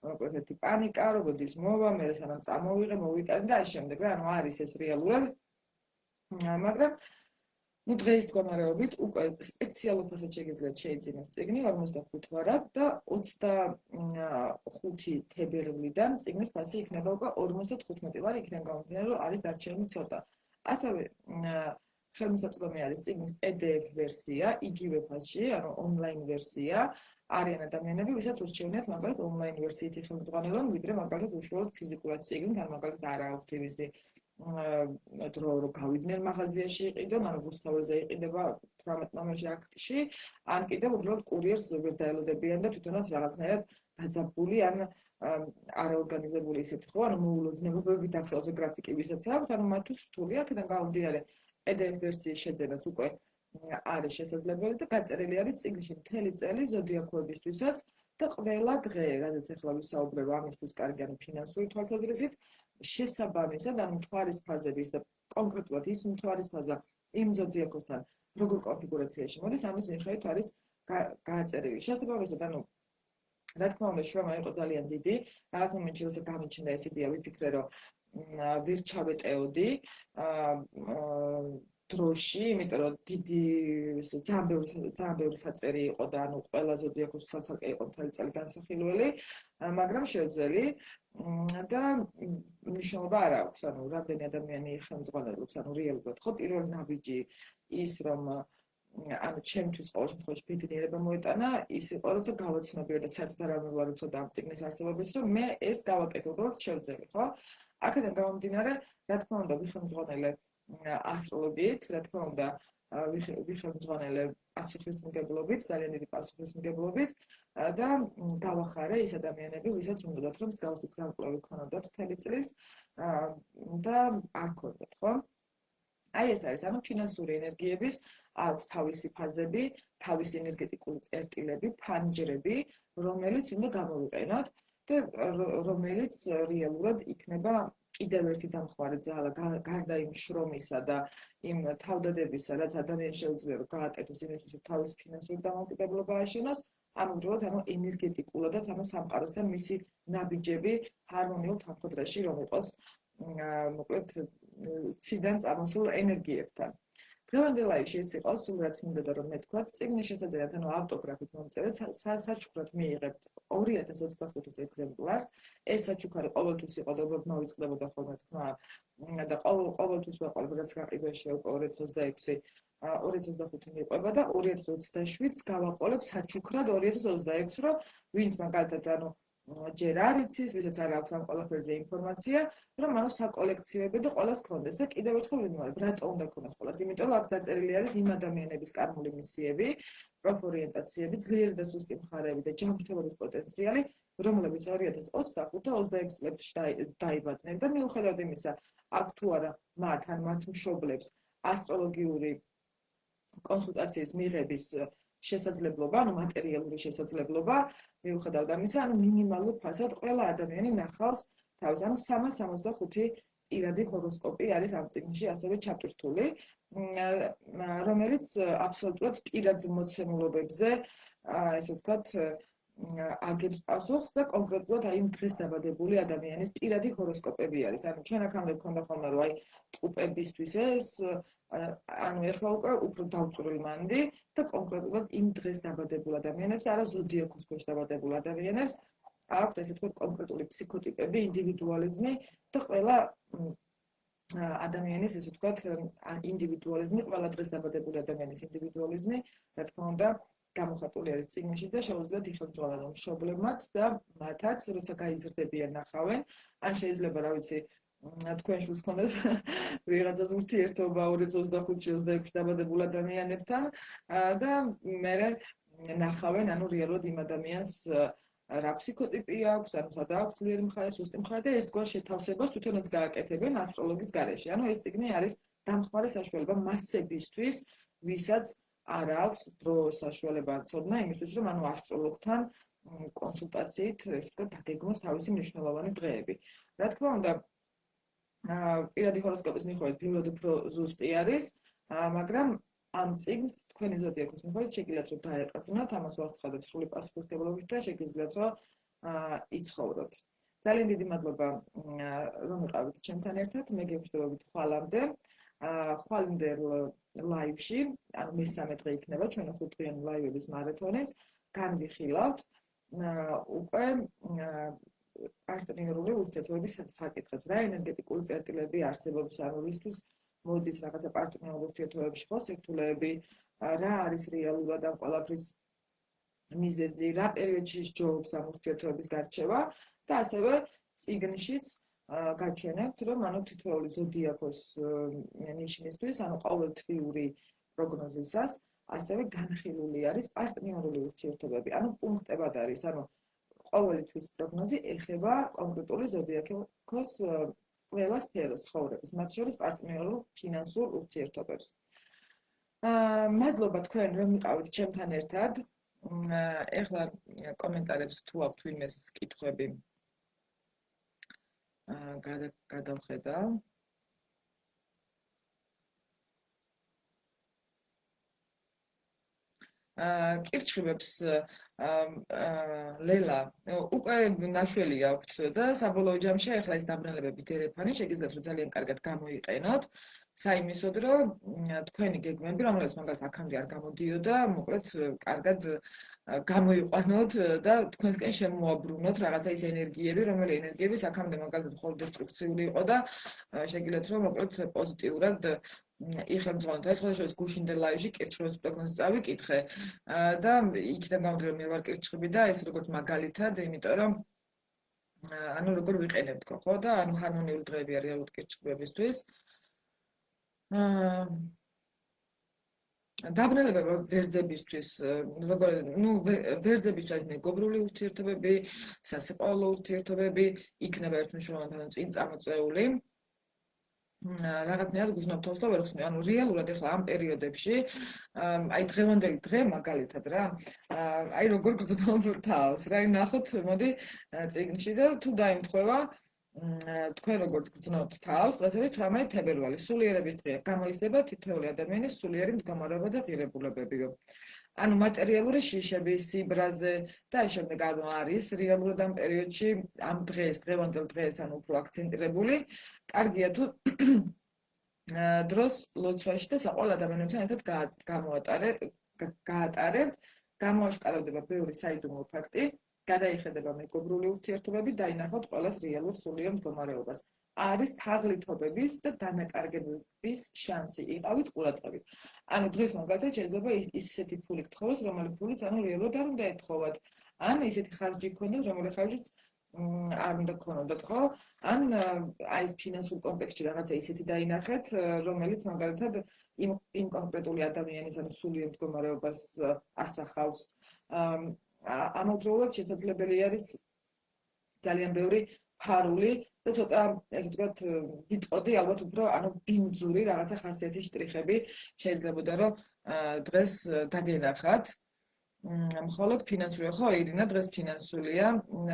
მოკლედ ერთი პანიკა, როდის მოვა, მე სანამ წამოვიღე, მოვიტანე და ამ შემდეგ რა, ანუ არის ეს რეალურად. მაგრამ ну დღეის მდგომარეობით უკვე სპეციალურ ფასად შეგიძლიათ შეიძინოთ წიგნი 45 ვარად და 25 თებერვლიდან წიგნის ფასი იქნება უკვე 55 ვარი, იქიდან გამომდინარე, რომ არის დარჩენილი ცოტა. ასევე ხელმისაწვდომი არის წიგნის PDF ვერსია, იგივე ფასში, ანუ ონლაინ ვერსია. არიან ადამიანები, ვისაც ურჩევნიათ მაგალითად ონლაინ ვერსიით ხელმძღვანელონ, ვიდრე მაგალითად უშუალოდ ფიზიკურად წიგნით, ან მაგალითად არა აქვთ იმისი დრო რომ გავიდნენ მაღაზიაში იყიდონ, ან რუსთაველზე იყიდება 18 ნომერში აქტში, ან კიდევ უბრალოდ კურიერს ზოგადად დაელოდებიან და თვითონაც რაღაცნაირად დაძაბული ან არაორგანიზებული ისეთი ხო, ანუ მოულოდნელობებით ახსოვს გრაფიკი ვისაც აქვს, ანუ მათთვის რთული აქედან გამომდინარე PDF ვერსიის შეძენაც უკვე არის შესაძლებელი და გაწერილი არის წიგნში მთელი წელი ზოდიაქოებისთვისაც და ყველა დღე, რადგან ახლა ვისაუბრებ ამისთვის კარგი ანუ ფინანსური თვალსაზრისით, შესაბამისად, ანუ მთვარის ფაზების და კონკრეტულად ის მთვარის ფაზა იმ ზოდიაქოსთან როგორ კონფიგურაციაში მოდის, ამის მიხედვით არის გააწერილი. შესაბამისად, ანუ რა თქმა უნდა, შრომა იყო ძალიან დიდი, რაღაც მომენტში როცა გამიჩნდა ეს იდეა, ვიფიქრე, რომ ვერ ჩავეტეოდი დროში, იმიტომ რომ დიდი ძალიან ბევრი საწერი იყო და ანუ ყველა ზოდიაქოს საცალკე იყო მთელი წელი განსახილველი, მაგრამ შევძელი და მნიშვნელობა არ აქვს, ანუ რამდენი ადამიანი ხელმძღვანელობს, ანუ რეალურად ხო პირველი ნაბიჯი ის რომ ანუ ჩემთვის ყოველ შემთხვევაში ბედნიერება მოეტანა, ის იყო როცა გავაცნობიე და საერთოდ არ ამბობ როცა ამ წიგნის არსებობის, რომ მე ეს გავაკეთე უბრალოდ შევძელი, ხო? აქედან გამომდინარე, რა თქმა უნდა, ვიხელმძღვანელე ასტროლოგიით, რა თქმა უნდა, ვიხელმძღვანელე პასუხისმგებლობით, ძალიან დიდი პასუხისმგებლობით და გავახარე ის ადამიანები, ვისაც უნდათ რომ მსგავსი გზამკვლევი ქონოდათ მთელი წლის და არ ქონდათ, ხო? აი ეს არის, ანუ ფინანსური ენერგიების აქვს თავისი ფაზები, თავისი ენერგეტიკული წერტილები, ფანჯრები, რომელიც უნდა გამოვიყენოთ და რომელიც რეალურად იქნება კიდევ ერთი დამხმარე ძალა გარდა იმ შრომისა და იმ თავდადებისა, რაც ადამიანს შეუძლია რომ გააკეთოს იმისთვის, რომ თავისი ფინანსური დამოუკიდებლობა ააშენოს, ანუ უბრალოდ ანუ ენერგეტიკულადაც ანუ სამყაროსთან მისი ნაბიჯები ჰარმონიულ თანხმდროში რომ იყოს მოკლედ ციდან წამოსულ ენერგიებთან. დღევანდელ ლაიფში ეს იყო სულ რაც მინდოდა რომ მეთქვათ, წიგნის შესაძლებლად ანუ ავტოგრაფით მომწერეთ, საჩუქრად მიიღებთ 2025 ეგზემპლარს. ეს საჩუქარი ყოველთვის იყო და უბრალოდ მოვიწყდებოდა ხოლმე თქმა და ყოველთვის ვაყოლებ რაც გაყიდვაში უკვე 2026 მიყვება და 2027-ს გავაყოლებ საჩუქრად 2026, რომ ვინც მაგალითად ანუ ჯერ არ იცის, ვისაც არ აქვს ამ ყველაფერზე ინფორმაცია, რომ ანუ საკოლექციებე და ყველას ქონდეს და კიდევ ერთხელ ვიმეორებ, რატო უნდა ქონდეს ყველას? იმიტომ რომ აქ დაწერილი არის იმ ადამიანების კარმული მისიები, პროფორიენტაციები, ძლიერი და სუსტი მხარეები და ჯანმრთელობის პოტენციალი, რომლებიც 2025 და 26 წლებში დაიბადნენ და მიუხედავად იმისა, აქ თუ არა მათ ან მათ მშობლებს ასტროლოგიური კონსულტაციის მიღების შესაძლებლობა, ანუ მატერიალური შესაძლებლობა, მიუხედავად ამისა, ანუ მინიმალურ ფასად ყველა ადამიანი ნახავს თავის, ანუ 365 პირადი ჰოროსკოპი არის ამ წიგნში ასევე ჩატვირთული, რომელიც აბსოლუტურად პირად მოცემულობებზე, ესე ვთქვათ, აგებს პასუხს და კონკრეტულად აი იმ დღეს დაბადებული ადამიანის პირადი ჰოროსკოპები არის. ანუ ჩვენ აქამდე გქონდა ხოლმე რომ აი ტყუპებისთვის ეს ანუ ეხლა უფრო დავწვრილმანდი და კონკრეტულად იმ დღეს დაბადებულ ადამიანებს, არა ზოდიაქოს ქვეშ დაბადებულ ადამიანებს აქვთ ესე ვთქვათ კონკრეტული ფსიქოტიპები, ინდივიდუალიზმი და ყველა ადამიანის ესე ვთქვათ ინდივიდუალიზმი, ყველა დღეს დაბადებული ადამიანის ინდივიდუალიზმი, რა თქმა უნდა, გამოხატული არის წიგნში და შეუძლიათ იხელმძღვანელონ მშობლებმაც და მათაც, როცა გაიზრდებიან ნახავენ, ან შეიძლება რა ვიცი თქვენ შულს ქონდეს ვიღაცას ურთიერთობა 2025-26 დაბადებულ ადამიანებთან და მე ნახავენ ანუ რეალურად იმ ადამიანს რა ფსიქოტიპი აქვს, ანუ სადა აქვს ძლიერი მხარე, სუსტი მხარე და ერთგვარ შეთავსებას თვითონაც გააკეთებენ ასტროლოგის გარეშე. ანუ ეს წიგნი არის დამხმარე საშუალება მასებისთვის, ვისაც არ აქვს დრო საშუალება ცოდნა იმისთვის, რომ ანუ ასტროლოგთან კონსულტაციით, ესე ვთქვათ, დაგეგმოს თავისი მნიშვნელოვანი დღეები. რა თქმა უნდა, პირადი ჰოროსკოპის მიხედვით ბევრად უფრო ზუსტი არის, მაგრამ ამ წიგნს თქვენი ზოდიაქოს მიხედვით შეგიძლიათ რომ დაეყრდნოთ, ამას ვაცხადოთ სრული პასუხისმგებლობით და შეგიძლიათ რომ იცხოვროთ. ძალიან დიდი მადლობა რომ იყავით ჩემთან ერთად, მე გეუბნებით ხვალამდე. ხვალინდელ ლაივში, ანუ მესამე დღე იქნება ჩვენი 5-დღიანი ლაივების მარათონის, განვიხილავთ უკვე პარტნიორული ურთიერთობების საკითხებს. რა ენერგეტიკული წერტილები არსებობს, ანუ რისთვის მოდის რაღაცა პარტნიორულ ურთიერთობებში ხო სირთულეები, რა არის რეალურად ამ ყველაფრის მიზეზი, რა პერიოდში სჯობს ამ ურთიერთობების გარჩევა და ასევე წიგნშიც გაჩვენებთ, რომ ანუ თითოეული ზოდიაქოს ნიშნისთვის, ანუ ყოველთვიური პროგნოზისას, ასევე განხილული არის პარტნიორული ურთიერთობები, ანუ პუნქტებად არის, ანუ ყოველი თვის პროგნოზი ეხება კონკრეტული ზოდიაქოს ყველა სფეროს ცხოვრების, მათ შორის პარტნიორულ ფინანსურ ურთიერთობებს. მადლობა თქვენ, რომ იყავით ჩემთან ერთად. ეხლა კომენტარებს თუ აქვთ ვინმეს კითხვები გადავხედავ. კირჩხიბებს ლელა უკვე ნაშველი აქვთ და საბოლოო ჯამში ახლა ეს დაბრუნებების დერეფანი შეგიძლიათ რომ ძალიან კარგად გამოიყენოთ საიმისოდ რომ თქვენი გეგმები რომელიც მაგალითად აქამდე არ გამოდიოდა მოკლედ კარგად გამოიყვანოთ და თქვენსკენ შემოაბრუნოთ რაღაცა ის ენერგიები რომელიც ენერგიებიც აქამდე მაგალითად ხოლმე დესტრუქციული იყო და შეგიძლიათ რომ მოკლედ პოზიტიურად იხელმძღვანოთ. ეს ხოლმე გუშინდელ ლაივში კირჩხიბის პროგნოზს წავიკითხე და იქიდან გამომდინარე რომ მე ვარ კირჩხიბი და ეს როგორც მაგალითად, იმიტომ რომ ანუ როგორ ვიყენებ თქო, ხო და ანუ ჰარმონიული დღეები არის რეალურად კირჩხიბებისთვის. დაბრუნება ვერძებისთვის, როგორ ვერძებისთვის მეგობრული ურთიერთობები, სასიყვარულო ურთიერთობები იქნება ერთმნიშვნელოვანი წინ წამოწეული. რაღაცნაირად გრძნობ თავს და ვერ ხსნი, ანუ რეალურად ახლა ამ პერიოდებში, აი დღევანდელი დღე მაგალითად რა, აი როგორ გრძნობ თავს, რა ნახოთ, მოდი წიგნში და თუ დაიმთხევა თქვენ როგორც გრძნობთ თავს, დღეს არის 18 თებერვალი, სულიერების დღეა, გამოიხდება თითოეული ადამიანის სულიერი მდგომარეობა და ღირებულებებიო. ანუ მატერიალური შიშები, სიბრაზე და ამ შემდეგ ანუ არის რეალურად ამ პერიოდში, ამ დღეს, დღევანდელ დღეს, ანუ უფრო აქცენტირებული, კარგია თუ დროს ლოცვაში და საყვარელ ადამიანებთან ერთად გაატარებთ, გამოაშკარავდება ბევრი საიდუმლო ფაქტი, გადაიხედება მეგობრული ურთიერთობები, დაინახავთ ყველას რეალურ სულიერ მდგომარეობას. არის თაღლითობების და დანაკარგების შანსი. იყავით ყურადღებით. ანუ დღეს მაგალითად შეიძლება ისეთი ფული გთხოვოს, რომელი ფულიც ანუ რეალურად არ უნდა ეთხოვათ. ან ისეთი ხარჯი გქონდეთ, რომელი ხარჯიც არ უნდა გქონოდათ, ხო? ან აი ეს ფინანსურ კონტექსტში რაღაცა ისეთი დაინახეთ, რომელიც მაგალითად იმ კონკრეტული ადამიანის ანუ სულიერ მდგომარეობას ასახავს. ამავდროულად შესაძლებელი არის ძალიან ბევრი ფარული და ცოტა ესე ვთქვათ ვიტყოდი ალბათ უფრო ანუ ბინძური რაღაცა ხასიათის შტრიხები შეიძლებოდა რომ დღეს დაგენახათ. მხოლოდ ფინანსურია ხო ირინა დღეს ფინანსურია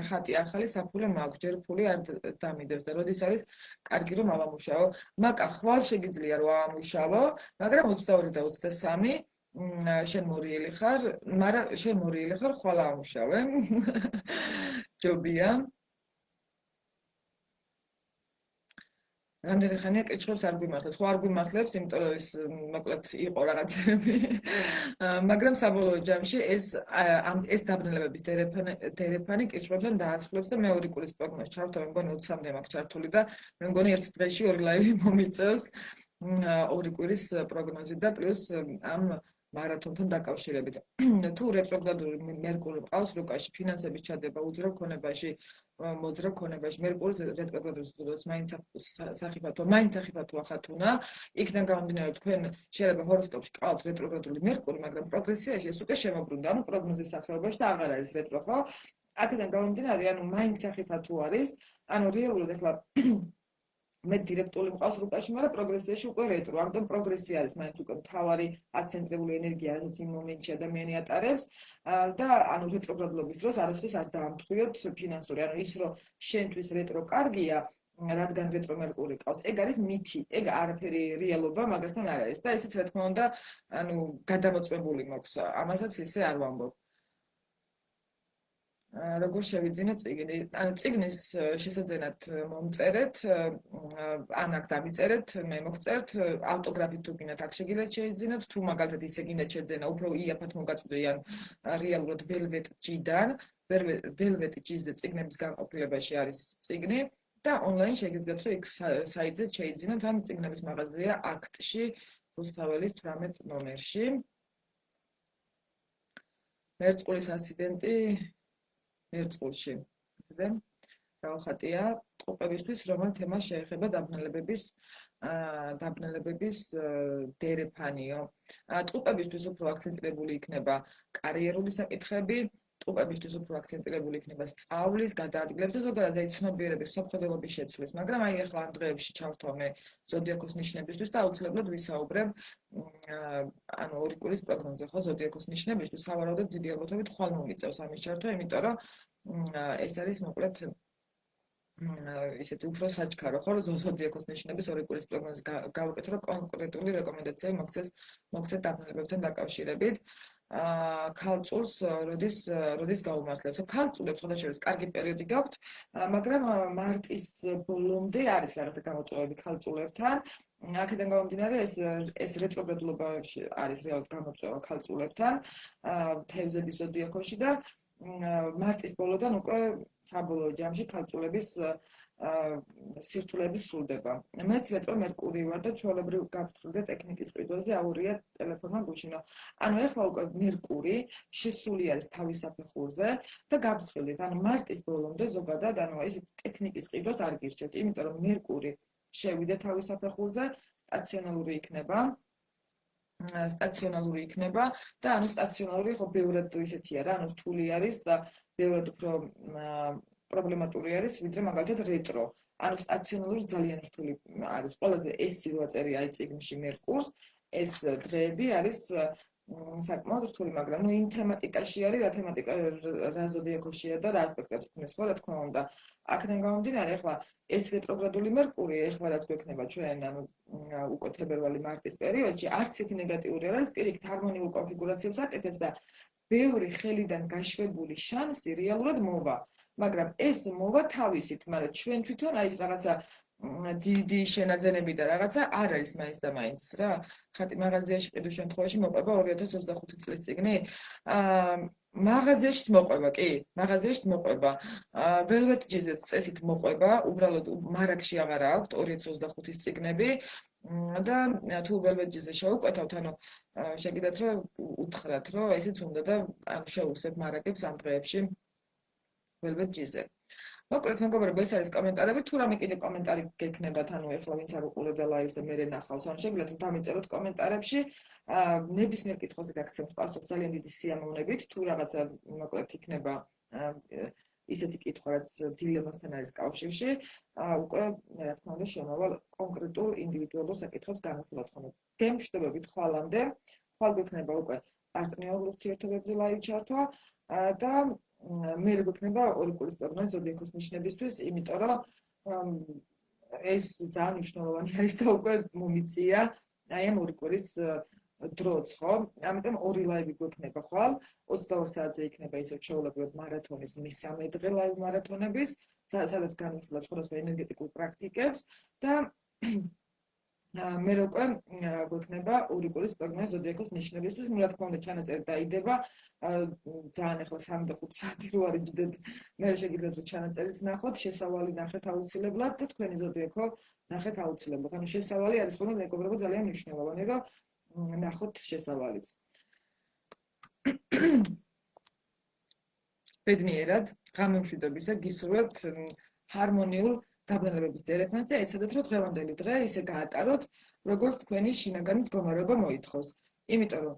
ხატი ახალი საფულე მაქვს ჯერ ფული არ დამიდევს და როდის არის კარგი რომ ავამუშაო მაკა ხვალ შეგიძლია რომ ავამუშაო მაგრამ 22 და 23 შენ მორიელი ხარ მაგრამ შენ მორიელი ხარ ხვალ ავამუშავე ჯობია რამდენი ხანია კითხავს არ გვიმართლებს, ხო არ გვიმართლებს, იმიტომ რომ ეს მოკლედ იყო რაღაცები. მაგრამ საბოლოო ჯამში ეს დაბრუნებების დერეფანი კითხავთან დაასრულებს და მეორე კულის პროგნოზს ჩართო, მე მგონი 20-მდე მაქვს ჩართული და მე მგონი ერთ დღეში ორი ლაივი მომიწევს ორი კვირის პროგნოზი და პლუს ამ მარათონთან დაკავშირებით. თუ რეტროგრადული მერკური ყავს რუკაში ფინანსების ჩადება უძრავ ქონებაში მოძრავ ქონებაში მერკურის რეტროგრადული დროს მაინც სახიფათოა ხათუნა იქიდან გამომდინარე თქვენ შეიძლება ჰოროსკოპში ყავთ რეტროგრადული მერკური მაგრამ პროგრესიაში ეს უკვე შემოbrunდა ანუ პროგნოზის სახეობაში და აღარ არის რეტრო ხო აქედან გამომდინარე ანუ მაინც სახიფათო არის ანუ რეალურად ახლა მე დირექტული მყავს რუკაში, მაგრამ პროგრესიაში უკვე რეტრო. ამიტომ პროგრესი არის მაინც უკვე მთავარი აქცენტირებული ენერგია, რაც იმ მომენტში ადამიანი ატარებს და ანუ რეტროგრადულობის დროს არასდროს არ დაამთხვიოთ ფინანსური. ანუ ის რომ შენთვის რეტრო კარგია, რადგან რეტრო მერკური ყავს, ეგ არის მითი, ეგ არაფერი რეალობა მაგასთან არ არის და ესეც რა თქმა უნდა, ანუ გადამოწმებული მაქვს. ამასაც ისე არ ვამბობ. როგორ შევიძინოთ წიგნი? ანუ წიგნის შესაძენად მომწერეთ, ან აქ დამიწერეთ, მე მოგწერთ, ავტოგრაფით თუ გინდათ აქ შეგიძლიათ შეიძინოთ, თუ მაგალითად ისე გინდათ შეძენა, უფრო იაფად მოგაწვდიან რეალურად Velvet G-დან, Velvet G-ზე წიგნების განყოფილებაში არის წიგნი და ონლაინ შეგიძლიათ რომ იქ საიტზე შეიძინოთ, ან წიგნების მაღაზია აქტში, რუსთაველის 18 ნომერში. მერწყულის ასიდენტი მერწყულში. გავხატია ტყუპებისთვის, რომელ თემას შეეხება დაბნელებების დერეფანიო. ტყუპებისთვის უფრო აქცენტირებული იქნება კარიერული საკითხები, ტყუპებისთვის უფრო აქცენტირებული იქნება სწავლის გადაადგილების და ზოგადად ცნობიერების საფრთხეების შეცვლის, მაგრამ აი ახლა ამ დღეებში ჩავთვალ მე ზოდიაქოს ნიშნებისთვის და აუცილებლად ვისაუბრებ ანუ ორიკულის პროგნოზზე, ხო, ზოდიაქოს ნიშნებისთვის სავარაუდოდ დიდი ალბათობით ხვალ მომიწევს ამის ჩართვა, იმიტომ რომ ეს არის მოკლედ ისეთი უფრო საჩქარო, ხო, ზოდიაქოს ნიშნების ორიკულის პროგნოზი გავუკეთო, რომ კონკრეტული რეკომენდაციები მოგცეთ დაბნელებებთან დაკავშირებით. ქალწულს როდის გაუმართლებს? ქალწულებს ხოდაშორის კარგი პერიოდი გაქვთ, მაგრამ მარტის ბოლომდე არის რაღაცა გამოწვევები ქალწულებთან. აქედან გამომდინარე ეს რეტროგრადულობა არის რეალურად გამოწვევა ქალწულებთან თევზების ზოდიაქოში და მარტის ბოლოდან უკვე საბოლოო ჯამში ქალწულების სირთულეები სრულდება. მეც რეტრო მერკური ვარ და ჩვეულებრივ გავთვლი ტექნიკის ყიდვაზე აურია ტელეფონმა გუშინო. ანუ ეხლა უკვე მერკური შესული არის თავის საფეხურზე და გავთვლით, ანუ მარტის ბოლომდე ზოგადად ანუ ეს ტექნიკის ყიდვას არ გირჩევთ, იმიტომ რომ მერკური შევიდა თავის საფეხურზე, სტაციონალური იქნება და ანუ სტაციონალური ხო ბევრად ისეთია რა, ანუ რთული არის და ბევრად უფრო პრობლემატური არის, ვიდრე მაგალითად რეტრო. ანუ სტაციონალური ძალიან რთული არის. ყველაზე ეს რო აწერი აი წიგნში მერკურს, ეს დღეები არის საკმაოდ რთული, მაგრამ ნუ იმ თემატიკაში არის, რა თემატიკა რა ზოდიაქოშია და რა ასპექტებს ქმნის, ხო, რა თქმა უნდა. აქედან გამომდინარე, ახლა ეს რეტროგრადული მერკური, ახლა რაც გვექნება ჩვენ, ანუ უკვე თებერვალი-მარტის პერიოდში, არც ისეთი ნეგატიური არ არის, პირიქით ჰარმონიულ კონფიგურაციებს აკეთებს და ბევრი ხელიდან გაშვებული შანსი რეალურად მოვა. მაგრამ ეს მოვა თავისით, მაგრამ ჩვენ თვითონ აი ეს რაღაცა დიდი შენაძენები და რაღაცა არ არის მაინც და მაინც რა. ხათი მაღაზიაში ყიდვის შემთხვევაში მოყვება 2025 წლის წიგნი. მაღაზიაში მოყვება, კი, მაღაზიაში მოყვება. Velvet G-ზეც წესით მოყვება, უბრალოდ მარაგში აღარა აქვთ 2025-ის წიგნები. და თუ Velvet G-ზე შევუკვეთავთ, ანუ შეგიძლიათ რომ უთხრათ, რომ ესეც უნდა და შევუსებ მარაგებს ამ დღეებში Velvet G-ზე. მოკლედ მეგობრებო, ეს არის კომენტარები, თუ რამე კიდე კომენტარი გექნებათ, ანუ ეხლა ვინც არ უყურებდა ლაივს და მერე ნახავს, ან შეგიძლიათ დამიწეროთ კომენტარებში. ნებისმიერ კითხვაზე გაგცემთ პასუხს ძალიან დიდი სიამოვნებით, თუ რაღაცა მოკლედ იქნება ისეთი კითხვა, რაც დილემასთან არის კავშირში, უკვე რა თქმა უნდა შემოვალ კონკრეტულ ინდივიდუალურ საკითხებს განვიხილოთ ხოლმე. გემშვიდობებით ხვალამდე, ხვალ გვექნება უკვე პარტნიორულ ურთიერთობებზე ლაივ ჩართვა და მე გვექნება ორიკულის პროგნოზი ზოდიაქოს ნიშნებისთვის, იმიტომ რომ ეს ძალიან მნიშვნელოვანი არის და უკვე მომიწია აი ამ ორიკულის დროც, ხო? ამიტომ ორი ლაივი გვექნება ხვალ, 22 საათზე იქნება ისევ ჩვეულებრივად მარათონის მესამე დღე ლაივ მარათონების, სადაც განვიხილავთ სხვადასხვა ენერგეტიკულ პრაქტიკებს და მე უკვე გვექნება ორიკულის პროგნოზი ზოდიაქოს ნიშნებისთვის, რა თქმა უნდა ჩანაწერი დაიდება ძალიან ახლა 3 და 5 საათი რო არიჯდეთ, მე შეგიძლიათ რომ ჩანაწერიც ნახოთ, შესავალი ნახეთ აუცილებლად და თქვენი ზოდიაქო ნახეთ აუცილებლად. ანუ შესავალი არის ხოლმე მეგობრებო ძალიან მნიშვნელოვანი, რომ ნახოთ შესავალიც. ბედნიერად, ღამემშვიდობისა გისურვებთ ჰარმონიულ დაბნელებების დერეფანს და ეცადეთ რომ დღევანდელი დღე ისე გაატაროთ, როგორც თქვენი შინაგანი მდგომარეობა მოითხოვს. იმიტომ რომ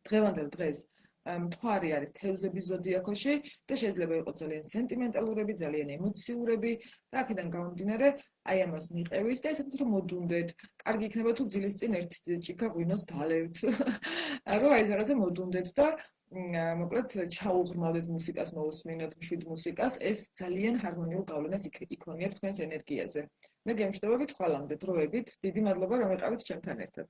დღევანდელ დღეს მთვარი არის თევზების ზოდიაქოში და შეიძლება იყოს ძალიან სენტიმენტალურები, ძალიან ემოციურები და აქედან გამომდინარე აი ამას მიყევით და ესეც რომ მოდუნდეთ. კარგი იქნება თუ ძილის წინ ერთ ჭიქა ღვინოს დალევთ. რომ აი რაღაცა მოდუნდეთ და მოკლედ ჩაუღრმავდეთ მუსიკას, მოусმინოთ მშვიდ მუსიკას, ეს ძალიან ჰარმონიულ გავლენას იქონია თქვენს ენერგიაზე. მე გემშვიდობებით ხვალამდე დროებით, დიდი მადლობა რომ იყავით ჩემთან ერთად.